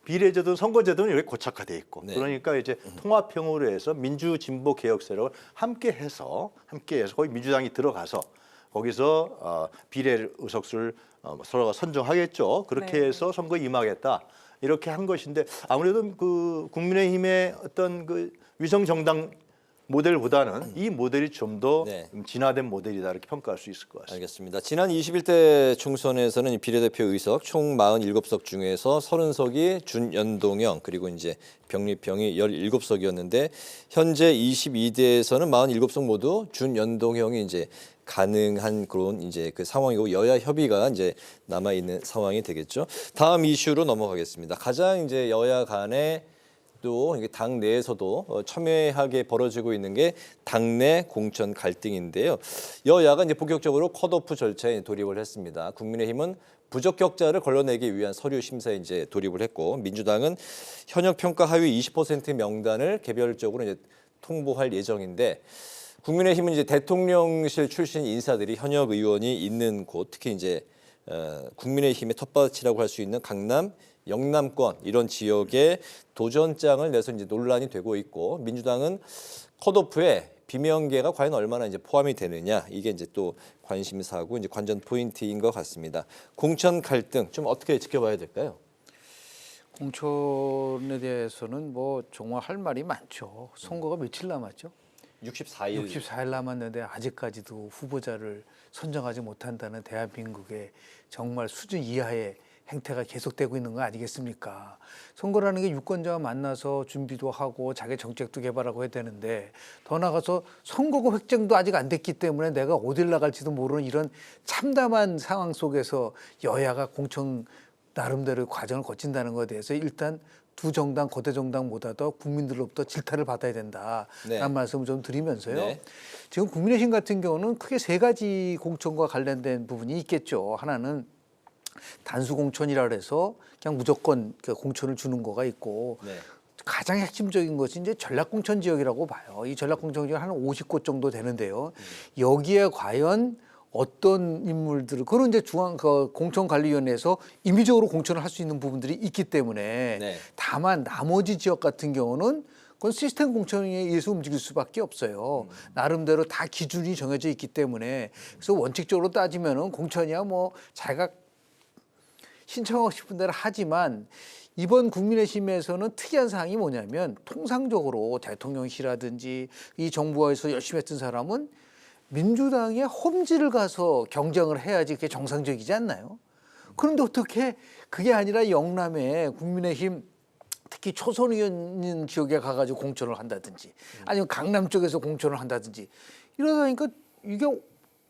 비례제도 선거제도는 이렇게 고착화돼 있고 그러니까 이제 통합형으로 해서 민주진보 개혁 세력을 함께해서 거기 민주당이 들어가서 거기서 비례 의석수를 서로가 선정하겠죠. 그렇게 해서 선거에 임하겠다. 이렇게 한 것인데 아무래도 그 국민의힘의 어떤 그 위성정당 모델보다는 이 모델이 좀 더 진화된 모델이다 이렇게 평가할 수 있을 것 같습니다. 알겠습니다. 지난 21대 총선에서는 비례대표 의석 총 47석 중에서 30석이 준연동형 그리고 이제 병립형이 17석이었는데 현재 22대에서는 47석 모두 준연동형이 이제 가능한 그런 이제 그 상황이고 여야 협의가 이제 남아 있는 상황이 되겠죠. 다음 이슈로 넘어가겠습니다. 가장 이제 여야 간에 또 당 내에서도 첨예하게 벌어지고 있는 게 당내 공천 갈등인데요. 여야가 이제 본격적으로 컷오프 절차에 돌입을 했습니다. 국민의힘은 부적격자를 걸러내기 위한 서류 심사에 이제 돌입을 했고 민주당은 현역 평가 하위 20% 명단을 개별적으로 이제 통보할 예정인데 국민의힘은 이제 대통령실 출신 인사들이 현역 의원이 있는 곳 특히 이제 국민의힘의 텃밭이라고 할 수 있는 강남 영남권 이런 지역에 도전장을 내서 이제 논란이 되고 있고 민주당은 컷오프에 비명계가 과연 얼마나 이제 포함이 되느냐 이게 이제 또 관심사고 이제 관전 포인트인 것 같습니다. 공천 갈등 좀 어떻게 지켜봐야 될까요? 공천에 대해서는 뭐 정말 할 말이 많죠. 선거가 며칠 남았죠? 64일 남았는데 아직까지도 후보자를 선정하지 못한다는 대한민국의 정말 수준 이하의 행태가 계속되고 있는 거 아니겠습니까? 선거라는 게 유권자와 만나서 준비도 하고 자기 정책도 개발하고 해야 되는데 더 나아가서 선거구 획정도 아직 안 됐기 때문에 내가 어딜 나갈지도 모르는 이런 참담한 상황 속에서 여야가 공천 나름대로 과정을 거친다는 것에 대해서 일단 두 정당, 거대 정당보다도 국민들로부터 질타를 받아야 된다라는 말씀을 좀 드리면서요. 지금 국민의힘 같은 경우는 크게 세 가지 공천과 관련된 부분이 있겠죠. 하나는 단수 공천이라 해서 그냥 무조건 공천을 주는 거가 있고 가장 핵심적인 것이 이제 전략공천 지역이라고 봐요. 이 전략공천 지역 한 50곳 정도 되는데요. 여기에 과연 어떤 인물들을 그런 이제 공천관리위원회에서 임의적으로 공천을 할 수 있는 부분들이 있기 때문에 다만 나머지 지역 같은 경우는 그건 시스템 공천에 의해서 움직일 수밖에 없어요. 나름대로 다 기준이 정해져 있기 때문에 그래서 원칙적으로 따지면은 공천이야 뭐 자기가 신청하고 싶은 대로 하지만 이번 국민의힘에서는 특이한 사항이 뭐냐면 통상적으로 대통령실이라든지 이 정부에서 열심히 했던 사람은 민주당의 험지를 가서 경쟁을 해야지 그게 정상적이지 않나요? 그런데 어떻게 그게 아니라 영남에 국민의힘 특히 초선 의원 지역에 가가지고 공천을 한다든지 아니면 강남 쪽에서 공천을 한다든지 이러다 보니까 이게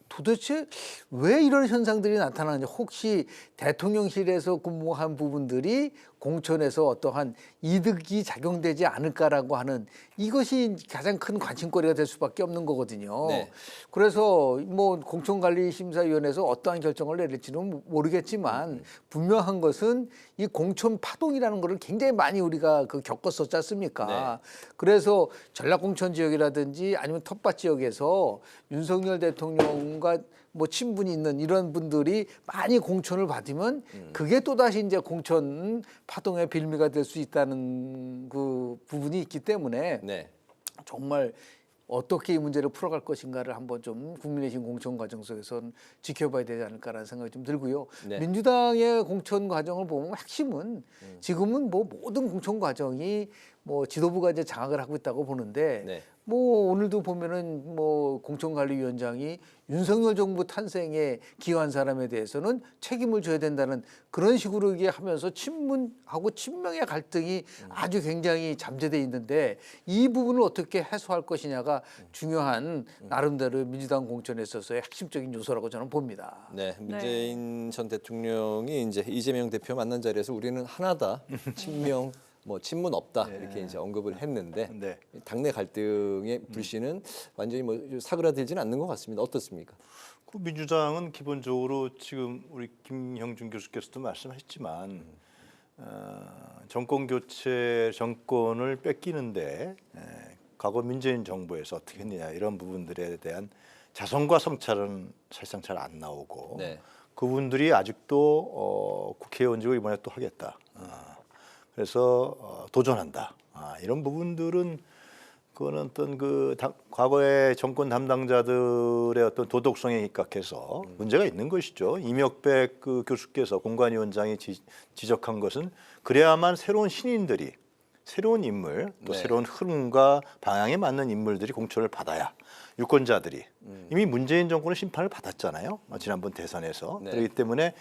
도대체 왜 이런 현상들이 나타나는지, 혹시 대통령실에서 근무한 부분들이 공천에서 어떠한 이득이 작용되지 않을까라고 하는, 이것이 가장 큰 관심거리가 될 수밖에 없는 거거든요. 네. 그래서 뭐 공천관리심사위원회에서 어떠한 결정을 내릴지는 모르겠지만 분명한 것은 이 공천 파동이라는 거를 굉장히 많이 우리가 겪었었지 않습니까? 네. 그래서 전략공천 지역이라든지 아니면 텃밭 지역에서 윤석열 대통령과 뭐 친분이 있는 이런 분들이 많이 공천을 받으면 그게 또다시 이제 공천 파동의 빌미가 될 수 있다는 그 부분이 있기 때문에 네. 정말 어떻게 이 문제를 풀어갈 것인가를 한번 좀 국민의힘 공천 과정 속에서는 지켜봐야 되지 않을까라는 생각이 좀 들고요. 네. 민주당의 공천 과정을 보면 핵심은 지금은 뭐 모든 공천 과정이 뭐 지도부가 이제 장악을 하고 있다고 보는데 네. 뭐 오늘도 보면은 뭐 공천관리위원장이 윤석열 정부 탄생에 기여한 사람에 대해서는 책임을 져야 된다는 그런 식으로 이게 하면서 친문하고 친명의 갈등이 아주 굉장히 잠재돼 있는데 이 부분을 어떻게 해소할 것이냐가 중요한 나름대로 민주당 공천에 있어서의 핵심적인 요소라고 저는 봅니다. 네, 문재인 전 대통령이 이제 이재명 대표 만난 자리에서 우리는 하나다, 친명 뭐 친문 없다 이렇게 이제 언급을 했는데 네. 당내 갈등의 불씨는 완전히 뭐 사그라들지는 않는 것 같습니다. 어떻습니까? 그 민주당은 기본적으로 지금 우리 김형준 교수께서도 말씀하셨지만 정권 교체 정권을 뺏기는데 과거 문재인 정부에서 어떻게 했느냐 이런 부분들에 대한 자성과 성찰은 사실상 잘 안 나오고 네. 그분들이 아직도 국회의원직을 이번에 또 하겠다. 그래서 도전한다. 이런 부분들은 그거는 어떤 과거의 정권 담당자들의 어떤 도덕성에 입각해서 문제가 있는 것이죠. 이명백 교수께서 공관위원장이 지적한 것은 그래야만 새로운 신인들이 새로운 인물 또 새로운 흐름과 방향에 맞는 인물들이 공천을 받아야 유권자들이 이미 문재인 정권은 심판을 받았잖아요. 지난번 대선에서. 그렇기 때문에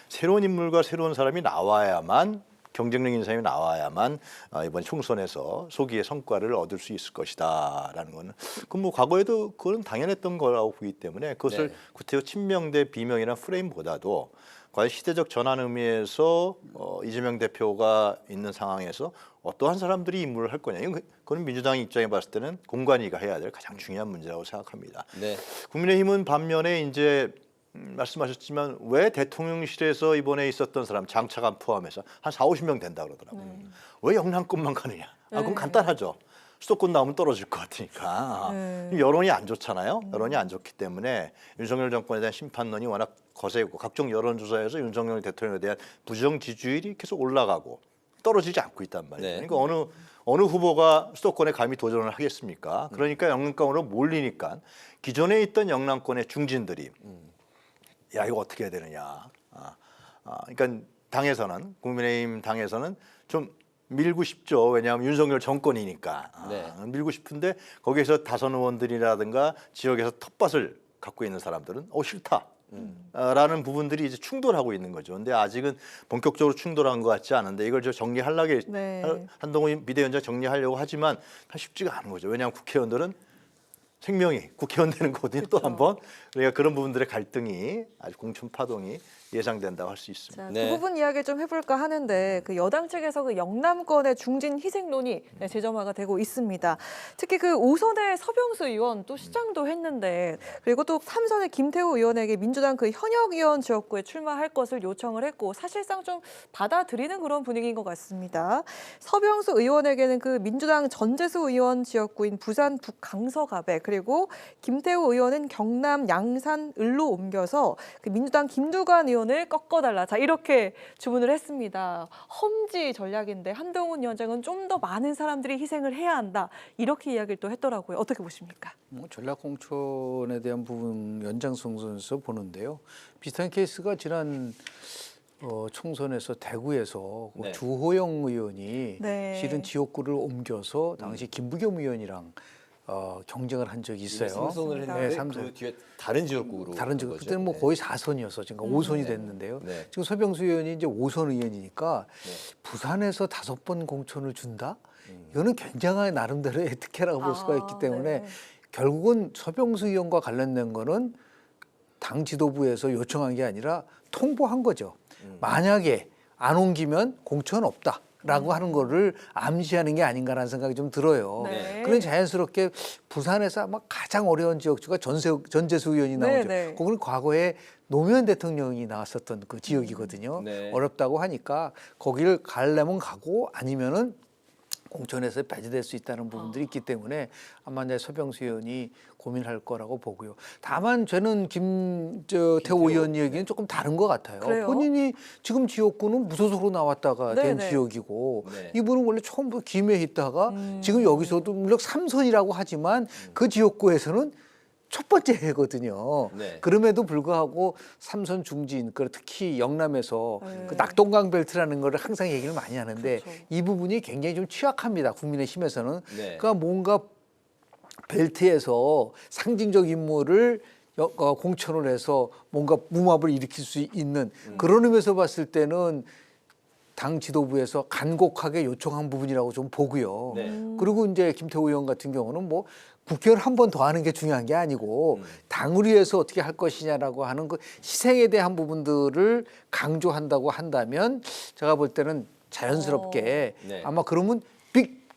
새로운 인물과 새로운 사람이 나와야만 경쟁력 있는 사람이 나와야만 이번 총선에서 소기의 성과를 얻을 수 있을 것이다라는 거는 뭐 과거에도 그건 당연했던 거라고 보기 때문에 그것을 구태여 친명 대 비명이라는 프레임보다도 과연 시대적 전환 의미에서 이재명 대표가 있는 상황에서 어떠한 사람들이 임무를 할 거냐. 그건 민주당 입장에 봤을 때는 공관위가 해야 될 가장 중요한 문제라고 생각합니다. 네. 국민의힘은 반면에 이제 말씀하셨지만 왜 대통령실에서 이번에 있었던 사람 장차관 포함해서 한 40~50명 된다 그러더라고요. 왜 영남권만 가느냐. 그건 간단하죠. 수도권 나오면 떨어질 것 같으니까. 여론이 안 좋잖아요. 여론이 안 좋기 때문에 윤석열 정권에 대한 심판론이 워낙 거세고 각종 여론조사에서 윤석열 대통령에 대한 부정 지지율이 계속 올라가고 떨어지지 않고 있단 말이에요. 그러니까 어느 후보가 수도권에 감히 도전을 하겠습니까? 그러니까 영남권으로 몰리니까 기존에 있던 영남권의 중진들이 야 이거 어떻게 해야 되느냐. 그러니까 당에서는 국민의힘 당에서는 좀 밀고 싶죠. 왜냐하면 윤석열 정권이니까 밀고 싶은데 거기에서 다선 의원들이라든가 지역에서 텃밭을 갖고 있는 사람들은 싫다. 라는 부분들이 이제 충돌하고 있는 거죠. 근데 아직은 본격적으로 충돌한 것 같지 않은데 이걸 저 정리하려고 한동훈 비대위원장 정리하려고 하지만 쉽지가 않은 거죠. 왜냐하면 국회의원들은 생명이 국회의원 되는 거거든요. 또 한 번. 그러니까 그런 부분들의 갈등이 아주 공천 파동이 예상된다고 할 수 있습니다. 자, 그 부분 이야기 좀 해볼까 하는데 그 여당 측에서 그 영남권의 중진 희생론이 재점화가 되고 있습니다. 특히 그 5선의 서병수 의원 또 시장도 했는데 그리고 또 3선의 김태우 의원에게 민주당 그 현역 의원 지역구에 출마할 것을 요청을 했고 사실상 좀 받아들이는 그런 분위기인 것 같습니다. 서병수 의원에게는 그 민주당 전재수 의원 지역구인 부산 북강서갑에 그리고 김태우 의원은 경남 양산 을로 옮겨서 그 민주당 김두관 의원을 꺾어달라. 자 이렇게 주문을 했습니다. 험지 전략인데 한동훈 위원장은 좀 더 많은 사람들이 희생을 해야 한다. 이렇게 이야기를 또 했더라고요. 어떻게 보십니까? 전략공천에 대한 부분 연장선에서 보는데요. 비슷한 케이스가 지난 총선에서 대구에서 주호영 의원이 실은 지역구를 옮겨서 당시 김부겸 의원이랑 경쟁을 한 적이 있어요. 삼선을 했는데 네, 삼선. 그 뒤에 다른 지역구로 다른 지역 거죠? 그때는 뭐 네. 거의 4선이었어. 지금 5선이 됐는데요. 네. 지금 서병수 의원이 이제 5선 의원이니까 부산에서 5번 공천을 준다? 이거는 굉장히 나름대로의 특혜라고 볼 수가 있기 때문에 결국은 서병수 의원과 관련된 거는 당 지도부에서 요청한 게 아니라 통보한 거죠. 만약에 안 옮기면 공천 없다. 라고 하는 거를 암시하는 게 아닌가라는 생각이 좀 들어요. 네. 그런 자연스럽게 부산에서 아마 가장 어려운 지역주가 전재수 의원이 나오죠. 네. 그건 과거에 노무현 대통령이 나왔었던 그 지역이거든요. 네. 어렵다고 하니까 거기를 가려면 가고 아니면은 공천에서 배제될 수 있다는 부분들이 있기 때문에 아마 이제 서병수 의원이 고민할 거라고 보고요. 다만 저는 태호 의원 얘기는 조금 다른 것 같아요. 그래요? 본인이 지금 지역구는 무소속으로 나왔다가 된 네네. 지역이고 네. 이분은 원래 처음부터 김해에 있다가 지금 여기서도 물론 3선이라고 하지만 그 지역구에서는 첫 번째 해거든요. 네. 그럼에도 불구하고 삼선 중진, 특히 영남에서 그 낙동강 벨트라는 거를 항상 얘기를 많이 하는데 이 부분이 굉장히 좀 취약합니다. 국민의힘에서는. 네. 그러니까 뭔가 벨트에서 상징적 인물을 공천을 해서 뭔가 무마블을 일으킬 수 있는 그런 의미에서 봤을 때는 당 지도부에서 간곡하게 요청한 부분이라고 좀 보고요. 네. 그리고 이제 김태호 의원 같은 경우는 뭐 국회의원 한 번 더 하는 게 중요한 게 아니고 당을 위해서 어떻게 할 것이냐라고 하는 그 희생에 대한 부분들을 강조한다고 한다면 제가 볼 때는 자연스럽게 네. 아마 그러면 빅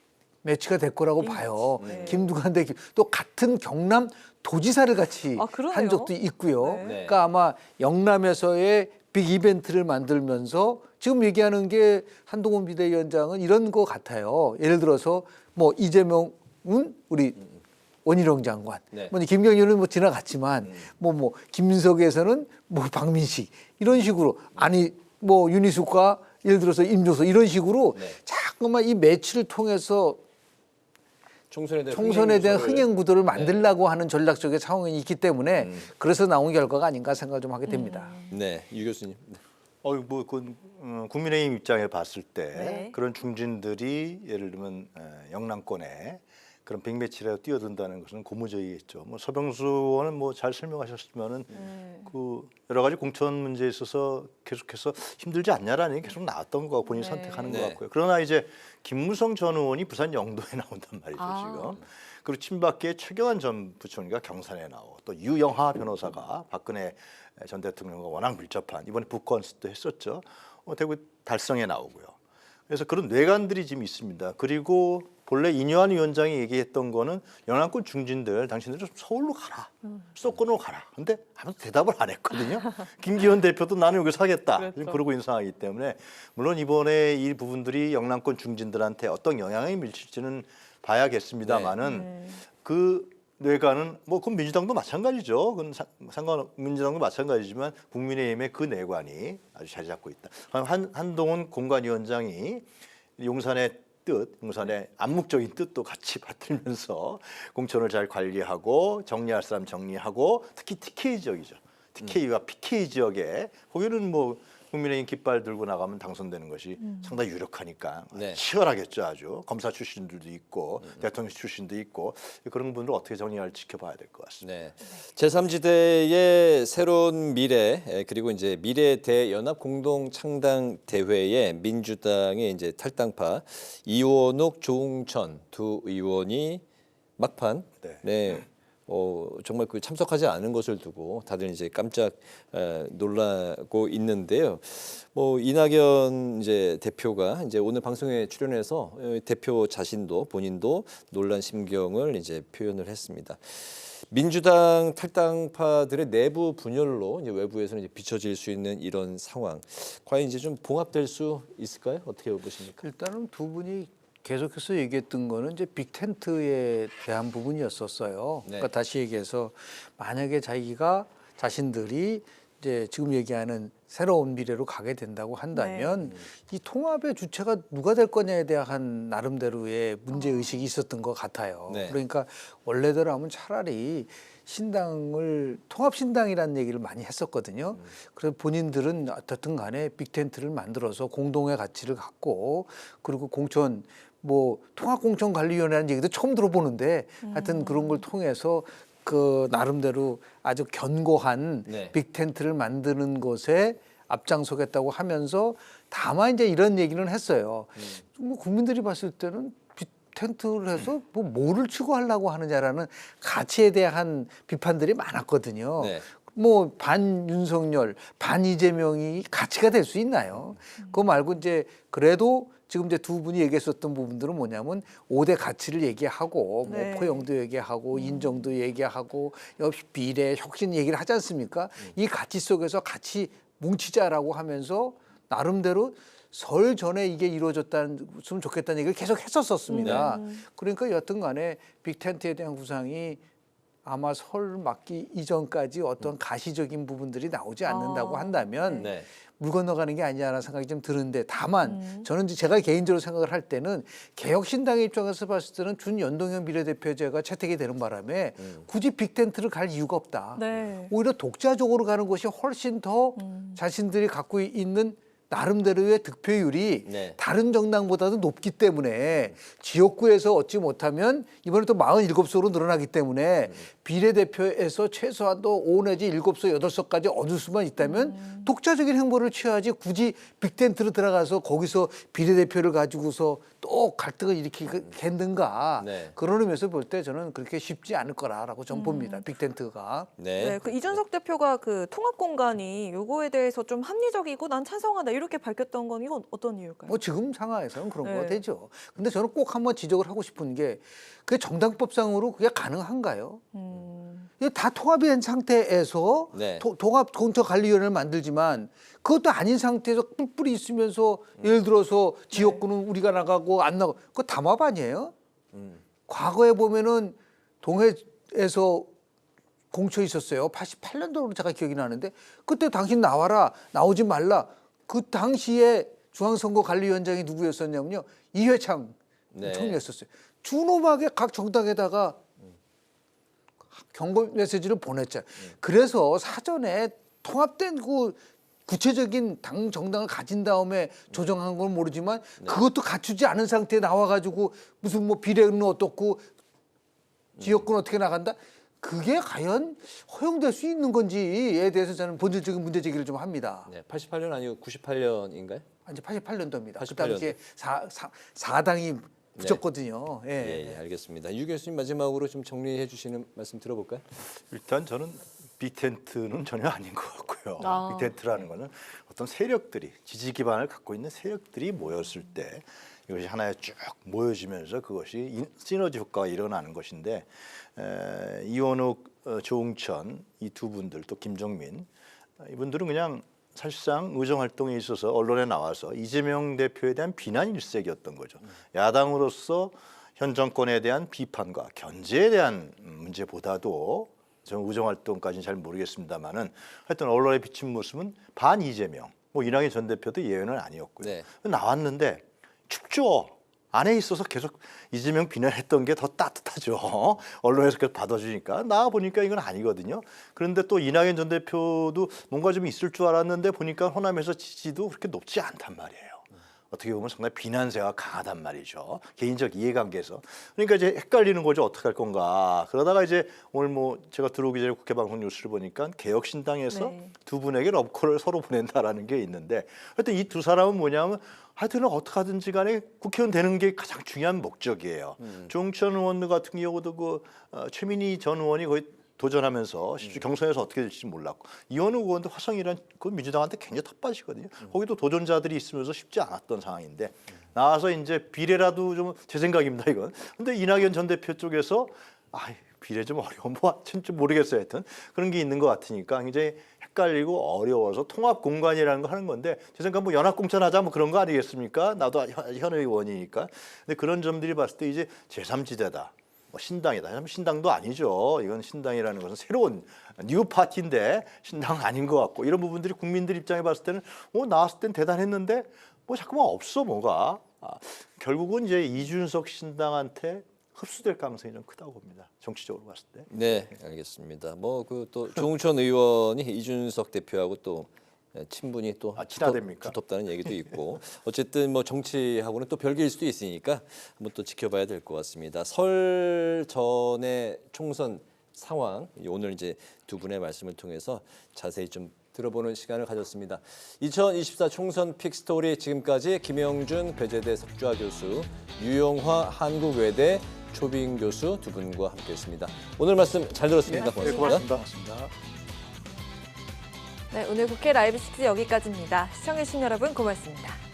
매치가 될 거라고 봐요. 네. 김두관 대 또 같은 경남 도지사를 같이 그러네요. 한 적도 있고요. 네. 그러니까 아마 영남에서의 빅 이벤트를 만들면서 지금 얘기하는 게 한동훈 비대위원장은 이런 거 같아요. 예를 들어서 뭐 이재명은 우리 원희룡 장관, 네. 뭐 김경률은 뭐 지나갔지만 뭐 김민석에서는 뭐 박민식 이런 식으로 아니 뭐 윤희숙과 예를 들어서 임조서 이런 식으로 네. 자꾸만 이 매치를 통해서 총선에 대한 흥행 구도를 만들려고 하는 전략적인 상황이 있기 때문에 그래서 나온 결과가 아닌가 생각을 좀 하게 됩니다. 네, 유 교수님. 국민의힘 입장에 봤을 때 네. 그런 중진들이 예를 들면 영남권에 그런 빅매치에 뛰어든다는 것은 고무적이겠죠. 뭐 서병수 의원은 뭐 잘 설명하셨지만은 그 여러 가지 공천 문제에 있어서 계속해서 힘들지 않냐라는 얘기 계속 나왔던 거 본인이 선택하는 것 같고요. 그러나 이제 김무성 전 의원이 부산 영도에 나온단 말이죠 지금. 그리고 친박계의 최경환 전 부총리가 경산에 나오고 또 유영하 변호사가 박근혜 전 대통령과 워낙 밀접한 이번에 북건스도 했었죠. 대구 달성에 나오고요. 그래서 그런 뇌관들이 지금 있습니다. 그리고 본래 이뇨한 위원장이 얘기했던 거는 영남권 중진들 당신들 좀 서울로 가라. 수도권으로 가라. 근데 아무도 대답을 안 했거든요. 김기현 대표도 나는 여기서 하겠다. 지금 그러고 있는 상황이기 때문에 물론 이번에 이 부분들이 영남권 중진들한테 어떤 영향을 미칠지는 봐야겠습니다만은 그 뇌관은 뭐 그건 민주당도 마찬가지죠. 그건 민주당도 마찬가지지만 국민의힘의 그 뇌관이 아주 자리 잡고 있다. 한동훈 공관위원장이 용산의 용산의 암묵적인 뜻도 같이 받들면서 공천을 잘 관리하고 정리할 사람 정리하고 특히 TK 지역이죠. TK와 PK 지역에 거기는 뭐 국민의힘 깃발 들고 나가면 당선되는 것이 상당히 유력하니까 치열하겠죠. 아주 검사 출신들도 있고 대통령 출신도 있고 그런 분들 어떻게 정리할지 지켜봐야 될 것 같습니다. 네. 제3지대의 새로운 미래 그리고 이제 미래 대연합 공동 창당 대회에 민주당의 이제 탈당파 이원욱, 조웅천 두 의원이 막판 정말 그 참석하지 않은 것을 두고 다들 이제 깜짝 놀라고 있는데요. 뭐 이낙연 이제 대표가 이제 오늘 방송에 출연해서 대표 자신도 본인도 놀란 심경을 이제 표현을 했습니다. 민주당 탈당파들의 내부 분열로 이제 외부에서는 이제 비춰질 수 있는 이런 상황, 과연 이제 좀 봉합될 수 있을까요? 어떻게 보십니까? 일단은 두 분이 계속해서 얘기했던 거는 이제 빅텐트에 대한 부분이었었어요. 그러니까 다시 얘기해서 만약에 자신들이 이제 지금 얘기하는 새로운 미래로 가게 된다고 한다면 이 통합의 주체가 누가 될 거냐에 대한 나름대로의 문제 의식이 있었던 것 같아요. 네. 그러니까 원래대로 하면 차라리 신당을 통합신당이라는 얘기를 많이 했었거든요. 그래서 본인들은 어떻든 간에 빅텐트를 만들어서 공동의 가치를 갖고 그리고 공천 뭐 통합공천관리위원회라는 얘기도 처음 들어보는데 하여튼 그런 걸 통해서 그 나름대로 아주 견고한 빅텐트를 만드는 것에 앞장서겠다고 하면서 다만 이제 이런 얘기는 했어요. 뭐 국민들이 봤을 때는 빅텐트를 해서 뭐 뭐를 추구하려고 하느냐라는 가치에 대한 비판들이 많았거든요. 뭐 반 윤석열, 반 이재명이 가치가 될 수 있나요? 그거 말고 이제 그래도 지금 이제 두 분이 얘기했었던 부분들은 뭐냐면 5대 가치를 얘기하고 뭐 포용도 얘기하고 인정도 얘기하고 역시 비례, 혁신 얘기를 하지 않습니까? 이 가치 속에서 같이 뭉치자라고 하면서 나름대로 설 전에 이게 이루어졌으면 좋겠다는 얘기를 계속 했었습니다. 그러니까 여튼 간에 빅텐트에 대한 구상이 아마 설 맞기 이전까지 어떤 가시적인 부분들이 나오지 않는다고 한다면 물 건너가는 게 아니냐라는 생각이 좀 드는데 다만 저는 제가 개인적으로 생각을 할 때는 개혁신당의 입장에서 봤을 때는 준연동형 비례대표제가 채택이 되는 바람에 굳이 빅텐트를 갈 이유가 없다. 오히려 독자적으로 가는 것이 훨씬 더 자신들이 갖고 있는 나름대로의 득표율이 다른 정당보다도 높기 때문에 지역구에서 얻지 못하면 이번에 또 47석으로 늘어나기 때문에 비례대표에서 최소한도 5 내지 7석, 8석까지 얻을 수만 있다면 독자적인 행보를 취하지 굳이 빅텐트로 들어가서 거기서 비례대표를 가지고서 또 갈등을 일으키겠는가 그런 의미에서 볼 때 저는 그렇게 쉽지 않을 거라고 좀 봅니다. 빅텐트가. 그 이준석 대표가 그 통합 공간이 요거에 대해서 좀 합리적이고 난 찬성한다 이렇게 밝혔던 건 이건 어떤 이유일까요? 뭐 지금 상황에서는 그런 거가 되죠. 근데 저는 꼭 한번 지적을 하고 싶은 게 그게 정당법상으로 그게 가능한가요? 이게 다 통합이 된 상태에서 통합공천관리위원회를 만들지만 그것도 아닌 상태에서 뿔뿔이 있으면서 예를 들어서 지역구는 우리가 나가고 안 나가고 그거 담합 아니에요? 과거에 보면은 동해에서 공천 있었어요. 88년도로 제가 기억이 나는데 그때 당신 나와라 나오지 말라. 그 당시에 중앙선거관리위원장이 누구였었냐면요. 이회창 총리였었어요. 준엄하게 각 정당에다가 경고 메시지를 보냈잖아요. 그래서 사전에 통합된 그 구체적인 당 정당을 가진 다음에 조정한 건 모르지만 그것도 갖추지 않은 상태에 나와가지고 무슨 뭐 비례는 어떻고 지역구는 어떻게 나간다? 그게 과연 허용될 수 있는 건지에 대해서 저는 본질적인 문제 제기를 좀 합니다. 88년 아니고 98년인가요? 아니 88년도입니다. 88년도. 그 당시에 4당이 붙였거든요. 예, 알겠습니다. 유 교수님 마지막으로 좀 정리해 주시는 말씀 들어볼까요? 일단 저는 빅텐트는 전혀 아닌 것 같고요. 빅텐트라는 거는 어떤 세력들이 지지 기반을 갖고 있는 세력들이 모였을 때 이것이 하나에 쭉 모여지면서 그것이 시너지 효과가 일어나는 것인데 이원욱, 조응천 이 두 분들 또 김정민 이분들은 그냥 사실상 의정활동에 있어서 언론에 나와서 이재명 대표에 대한 비난 일색이었던 거죠. 야당으로서 현 정권에 대한 비판과 견제에 대한 문제보다도 저는 의정활동까지는 잘 모르겠습니다만은 하여튼 언론에 비친 모습은 반 이재명, 뭐 이낙연 전 대표도 예외는 아니었고요. 나왔는데 춥죠. 안에 있어서 계속 이재명 비난했던 게 더 따뜻하죠. 언론에서 계속 받아주니까. 나와 보니까 이건 아니거든요. 그런데 또 이낙연 전 대표도 뭔가 좀 있을 줄 알았는데 보니까 호남에서 지지도 그렇게 높지 않단 말이에요. 어떻게 보면 상당히 비난세가 강하단 말이죠. 개인적 이해관계에서. 그러니까 이제 헷갈리는 거죠. 어떻게 할 건가. 그러다가 이제 오늘 뭐 제가 들어오기 전에 국회방송 뉴스를 보니까 개혁신당에서 두 분에게 러브콜을 서로 보낸다라는 게 있는데 하여튼 이 두 사람은 뭐냐면 하여튼 어떻게 하든지 간에 국회의원 되는 게 가장 중요한 목적이에요. 조응천 의원 같은 경우도 그 최민희 전 의원이 거의 도전하면서 경선에서 어떻게 될지 몰랐고 이원우 의원도 화성이란 그 민주당한테 굉장히 텃밭이거든요. 거기도 도전자들이 있으면서 쉽지 않았던 상황인데 나와서 이제 비례라도 좀 제 생각입니다 이건. 근데 이낙연 전 대표 쪽에서 비례 좀 어려운 뭐 좀 모르겠어요. 하여튼 그런 게 있는 것 같으니까 굉장히 헷갈리고 어려워서 통합 공간이라는 거 하는 건데 제 생각 뭐 연합공천하자 뭐 그런 거 아니겠습니까? 나도 현 의원이니까. 근데 그런 점들이 봤을 때 이제 제3지대다. 뭐 신당이다. 하면 신당도 아니죠. 이건 신당이라는 것은 새로운 뉴 파티인데 신당은 아닌 것 같고 이런 부분들이 국민들 입장에 봤을 때는 나왔을 땐 대단했는데 뭐 자꾸만 없어 뭐가. 결국은 이제 이준석 신당한테 흡수될 가능성이 좀 크다고 봅니다. 정치적으로 봤을 때. 네, 알겠습니다. 뭐 그 또 조응천 의원이 이준석 대표하고 또 친분이 또 친하답니까? 두텁다는 얘기도 있고 어쨌든 뭐 정치하고는 또 별개일 수도 있으니까 한번 또 지켜봐야 될 것 같습니다. 설 전에 총선 상황 오늘 이제 두 분의 말씀을 통해서 자세히 좀 들어보는 시간을 가졌습니다. 2024 총선 픽스토리 지금까지 김영준 배재대 석좌 교수, 유영화 한국외대 초빙 교수 두 분과 함께했습니다. 오늘 말씀 잘 들었습니다. 네, 고맙습니다. 고맙습니다. 네, 오늘 국회 라이브 6 여기까지입니다. 시청해주신 여러분 고맙습니다.